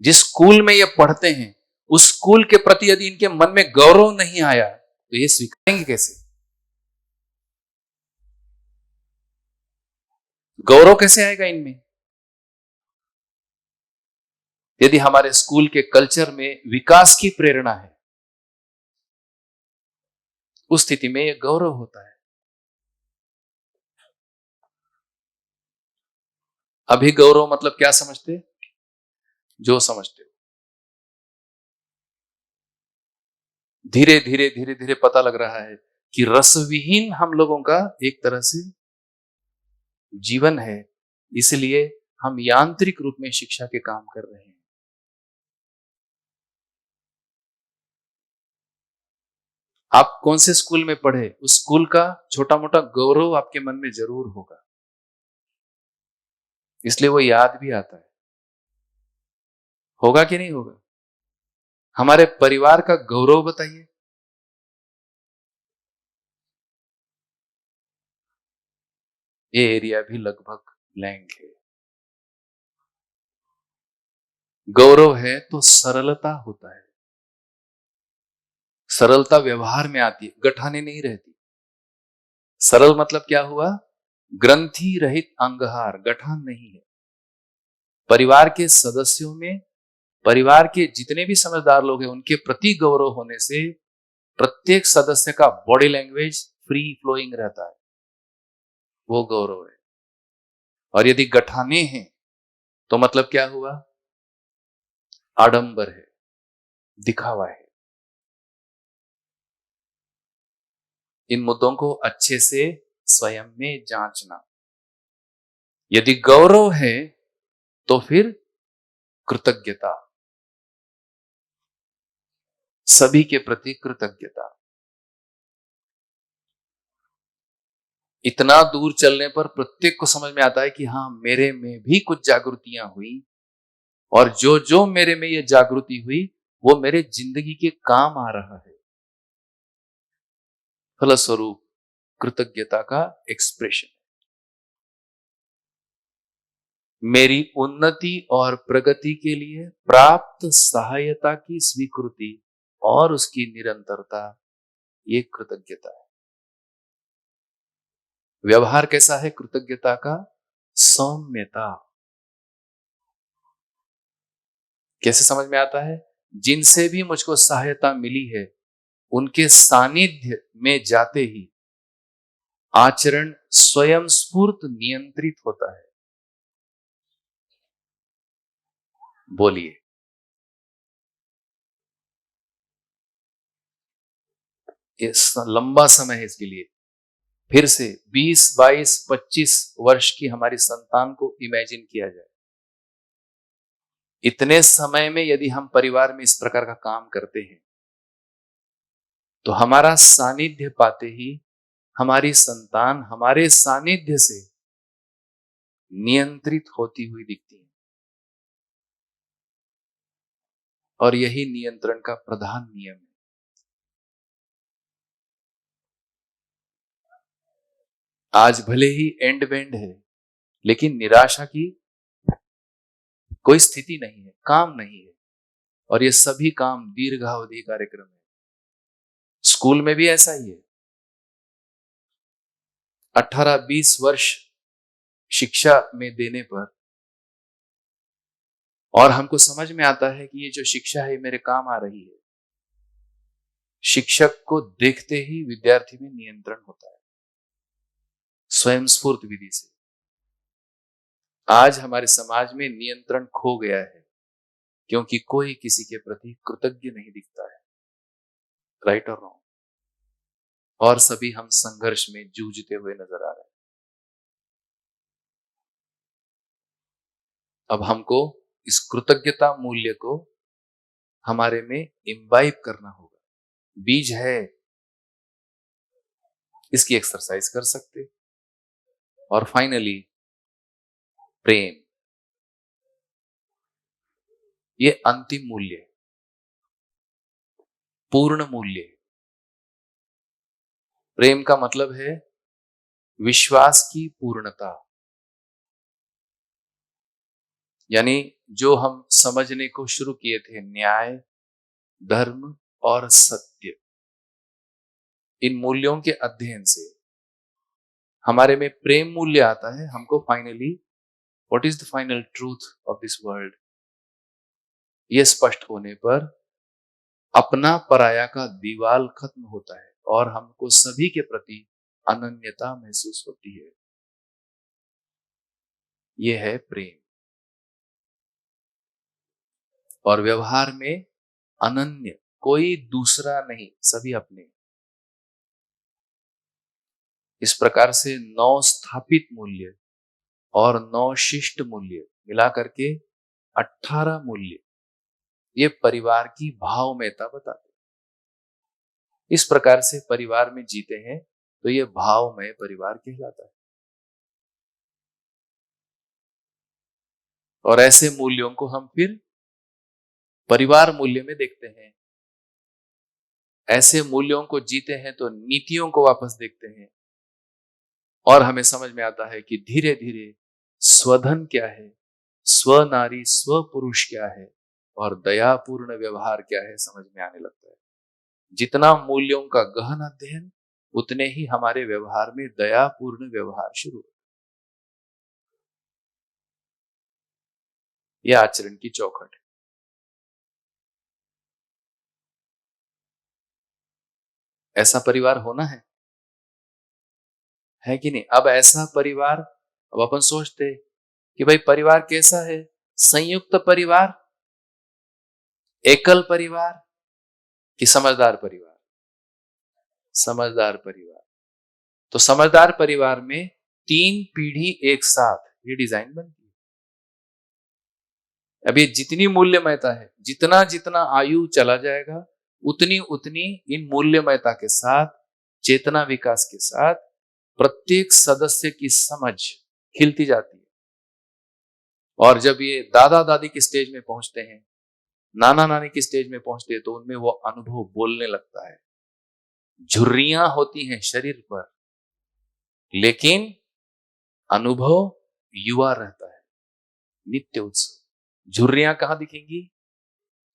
Speaker 1: जिस स्कूल में ये पढ़ते हैं उस स्कूल के प्रति यदि इनके मन में गौरव नहीं आया तो ये स्वीकारेंगे कैसे? गौरव कैसे आएगा इनमें? यदि हमारे स्कूल के कल्चर में विकास की प्रेरणा है, उस स्थिति में यह गौरव होता है। अभी गौरव मतलब क्या समझते? जो समझते हो। धीरे धीरे धीरे धीरे पता लग रहा है कि रसविहीन हम लोगों का एक तरह से जीवन है, इसलिए हम यांत्रिक रूप में शिक्षा के काम कर रहे हैं। आप कौन से स्कूल में पढ़े, उस स्कूल का छोटा मोटा गौरव आपके मन में जरूर होगा, इसलिए वो याद भी आता है। होगा कि नहीं होगा? हमारे परिवार का गौरव बताइए। ये एरिया भी लगभग ब्लैंक है। गौरव है तो सरलता होता है। सरलता व्यवहार में आती है, गठाने नहीं रहती। सरल मतलब क्या हुआ? ग्रंथि रहित अंगहार, गठान नहीं है। परिवार के सदस्यों में, परिवार के जितने भी समझदार लोग हैं उनके प्रति गौरव होने से प्रत्येक सदस्य का बॉडी लैंग्वेज फ्री फ्लोइंग रहता है, वो गौरव है। और यदि गठाने हैं तो मतलब क्या हुआ? आडंबर है, दिखावा है। इन मुद्दों को अच्छे से स्वयं में जांचना। यदि गौरव है तो फिर कृतज्ञता, सभी के प्रति कृतज्ञता। इतना दूर चलने पर प्रत्येक को समझ में आता है कि हाँ, मेरे में भी कुछ जागृतियां हुई, और जो जो मेरे में ये जागृति हुई वो मेरे जिंदगी के काम आ रहा है। फलस्वरूप कृतज्ञता का एक्सप्रेशन। मेरी उन्नति और प्रगति के लिए प्राप्त सहायता की स्वीकृति और उसकी निरंतरता, ये कृतज्ञता है। व्यवहार कैसा है कृतज्ञता का? सौम्यता। कैसे समझ में आता है? जिनसे भी मुझको सहायता मिली है उनके सानिध्य में जाते ही आचरण स्वयं स्फूर्त नियंत्रित होता है। बोलिए। इस लंबा समय है इसके लिए। फिर से 20, 22, 25 वर्ष की हमारी संतान को इमेजिन किया जाए। इतने समय में यदि हम परिवार में इस प्रकार का काम करते हैं तो हमारा सानिध्य पाते ही हमारी संतान हमारे सानिध्य से नियंत्रित होती हुई दिखती है। और यही नियंत्रण का प्रधान नियम है। आज भले ही एंड वेंड है, लेकिन निराशा की कोई स्थिति नहीं है, काम नहीं है। और ये सभी काम दीर्घावधि कार्यक्रम है। स्कूल में भी ऐसा ही है। 18-20 वर्ष शिक्षा में देने पर और हमको समझ में आता है कि ये जो शिक्षा है मेरे काम आ रही है। शिक्षक को देखते ही विद्यार्थी में नियंत्रण होता है, स्वयं स्फूर्त विधि से। आज हमारे समाज में नियंत्रण खो गया है क्योंकि कोई किसी के प्रति कृतज्ञ नहीं दिखता है। राइट और रॉन्ग? और सभी हम संघर्ष में जूझते हुए नजर आ रहे हैं। अब हमको इस कृतज्ञता मूल्य को हमारे में इम्बाइब करना होगा। बीज है, इसकी एक्सरसाइज कर सकते। और फाइनली प्रेम, ये अंतिम मूल्य है, पूर्ण मूल्य है। प्रेम का मतलब है विश्वास की पूर्णता, यानी जो हम समझने को शुरू किए थे, न्याय, धर्म और सत्य, इन मूल्यों के अध्ययन से हमारे में प्रेम मूल्य आता है। हमको finally what is the final truth of this world, यह स्पष्ट होने पर अपना पराया का दीवाल खत्म होता है और हमको सभी के प्रति अनन्यता महसूस होती है। यह है प्रेम। और व्यवहार में अनन्य, कोई दूसरा नहीं, सभी अपने। इस प्रकार से 9 स्थापित मूल्य और 9 शिष्ट मूल्य मिला करके 18 मूल्य, ये परिवार की भावमयता बताते हैं। इस प्रकार से परिवार में जीते हैं तो ये भावमय परिवार कहलाता है। और ऐसे मूल्यों को हम फिर परिवार मूल्य में देखते हैं। ऐसे मूल्यों को जीते हैं तो नीतियों को वापस देखते हैं और हमें समझ में आता है कि धीरे धीरे स्वधन क्या है, स्व नारी स्व पुरुष क्या है और दयापूर्ण व्यवहार क्या है समझ में आने लगता है। जितना मूल्यों का गहन अध्ययन, उतने ही हमारे व्यवहार में दयापूर्ण व्यवहार शुरू होता है। यह आचरण की चौखट है। ऐसा परिवार होना है कि नहीं? अब ऐसा परिवार, अब अपन सोचते कि भाई परिवार कैसा है, संयुक्त परिवार, एकल परिवार कि समझदार परिवार? समझदार परिवार। तो समझदार परिवार में 3 पीढ़ी एक साथ, ये डिजाइन बनती है। अब ये जितनी मूल्यमयता है, जितना जितना आयु चला जाएगा, उतनी उतनी इन मूल्यमयता के साथ, चेतना विकास के साथ प्रत्येक सदस्य की समझ खिलती जाती है। और जब ये दादा दादी की स्टेज में पहुंचते हैं, नाना नानी की स्टेज में पहुंचते हैं, तो उनमें वो अनुभव बोलने लगता है। झुर्रियां होती हैं शरीर पर, लेकिन अनुभव युवा रहता है, नित्य उत्सव। झुर्रियां कहां दिखेंगी?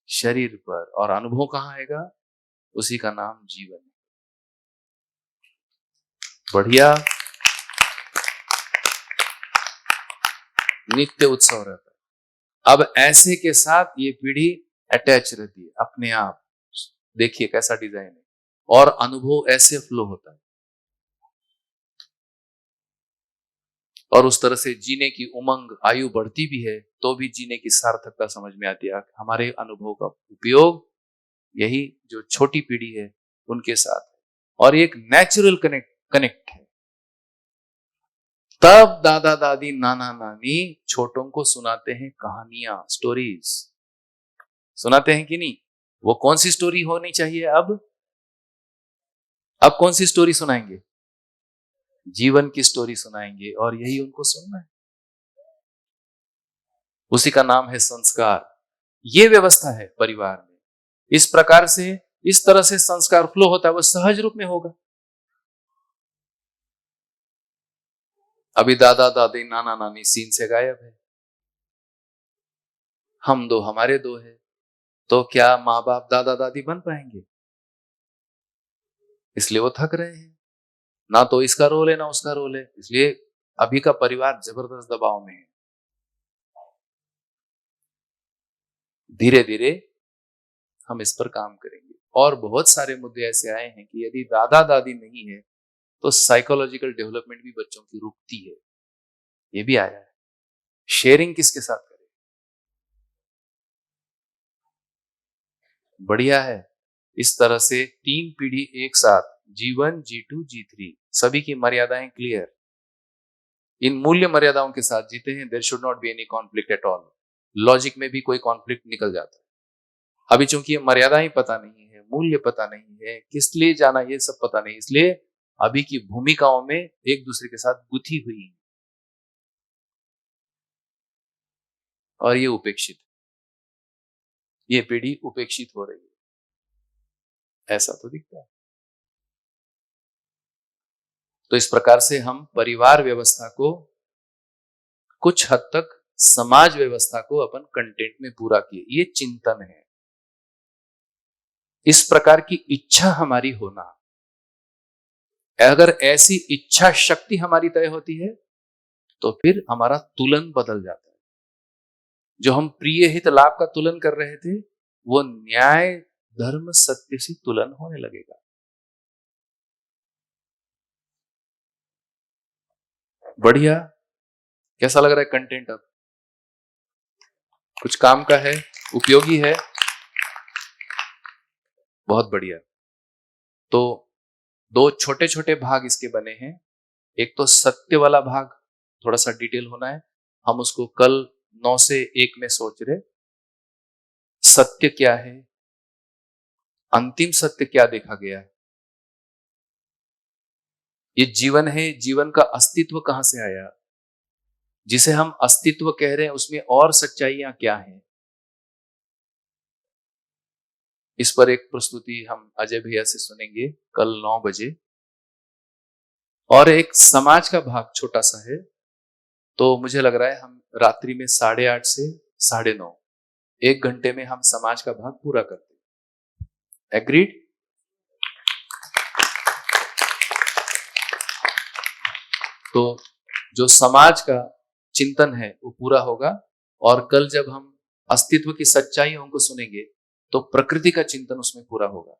Speaker 1: शरीर पर। और अनुभव कहां आएगा? उसी का नाम जीवन है। बढ़िया, नित्य उत्सव रहता है। अब ऐसे के साथ ये पीढ़ी अटैच रहती है अपने आप। देखिए कैसा डिजाइन है। और अनुभव ऐसे फ्लो होता है और उस तरह से जीने की उमंग, आयु बढ़ती भी है तो भी जीने की सार्थकता समझ में आती है। हमारे अनुभव का उपयोग यही जो छोटी पीढ़ी है उनके साथ है और एक नेचुरल कनेक्ट है। तब दादा दादी नाना नानी छोटों को सुनाते हैं कहानियां, स्टोरीज सुनाते हैं कि नहीं? वो कौन सी स्टोरी होनी चाहिए? अब कौन सी स्टोरी सुनाएंगे? जीवन की स्टोरी सुनाएंगे और यही उनको सुनना है। उसी का नाम है संस्कार। ये व्यवस्था है परिवार में। इस प्रकार से, इस तरह से संस्कार फ्लो होता है, वो सहज रूप में होगा। अभी दादा दादी नाना नानी सीन से गायब है, हम दो हमारे दो है, तो क्या माँ बाप दादा दादी बन पाएंगे? इसलिए वो थक रहे हैं। ना तो इसका रोल है ना उसका रोल है, इसलिए अभी का परिवार जबरदस्त दबाव में है। धीरे धीरे हम इस पर काम करेंगे। और बहुत सारे मुद्दे ऐसे आए हैं कि यदि दादा दादी नहीं है तो साइकोलॉजिकल डेवलपमेंट भी बच्चों की रुकती है। ये भी आया है। शेयरिंग किसके साथ करें? बढ़िया है। इस तरह से 3 पीढ़ी एक साथ, G1, G2, G3, सभी की मर्यादाएं क्लियर। इन मूल्य मर्यादाओं के साथ जीते हैं। There should not be any conflict at all. Logic में भी कोई कॉन्फ्लिक्ट निकल जाता है। अभी चूंकि ये मर्यादा ही पता नहीं है, मूल्य पता नहीं है, किस लिए जाना ये सब पता नहीं, इसलिए अभी की भूमिकाओं में एक दूसरे के साथ गुथी हुई है और ये उपेक्षित, ये पीढ़ी उपेक्षित हो रही है, ऐसा तो दिखता है। तो इस प्रकार से हम परिवार व्यवस्था को, कुछ हद तक समाज व्यवस्था को अपन कंटेंट में पूरा किए, ये चिंतन है। इस प्रकार की इच्छा हमारी होना, अगर ऐसी इच्छा शक्ति हमारी तय होती है तो फिर हमारा तुलन बदल जाता है। जो हम प्रिय हित लाभ का तुलन कर रहे थे वो न्याय धर्म सत्य से तुलन होने लगेगा। बढ़िया, कैसा लग रहा है कंटेंट? अब कुछ काम का है, उपयोगी है, बहुत बढ़िया। तो दो छोटे छोटे भाग इसके बने हैं। एक तो सत्य वाला भाग थोड़ा सा डिटेल होना है, हम उसको कल 9 से 1 में सोच रहे। सत्य क्या है, अंतिम सत्य क्या देखा गया है, ये जीवन है, जीवन का अस्तित्व कहां से आया, जिसे हम अस्तित्व कह रहे हैं उसमें और सच्चाइयां क्या हैं। इस पर एक प्रस्तुति हम अजय भैया से सुनेंगे कल 9 बजे। और एक समाज का भाग छोटा सा है, तो मुझे लग रहा है हम रात्रि में 8:30 से 9:30 1 घंटे में हम समाज का भाग पूरा करते हैं। एग्रीड? तो जो समाज का चिंतन है वो पूरा होगा, और कल जब हम अस्तित्व की सच्चाइयों को सुनेंगे तो प्रकृति का चिंतन उसमें पूरा होगा।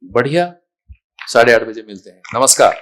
Speaker 1: बढ़िया, 8:30 बजे मिलते हैं। नमस्कार।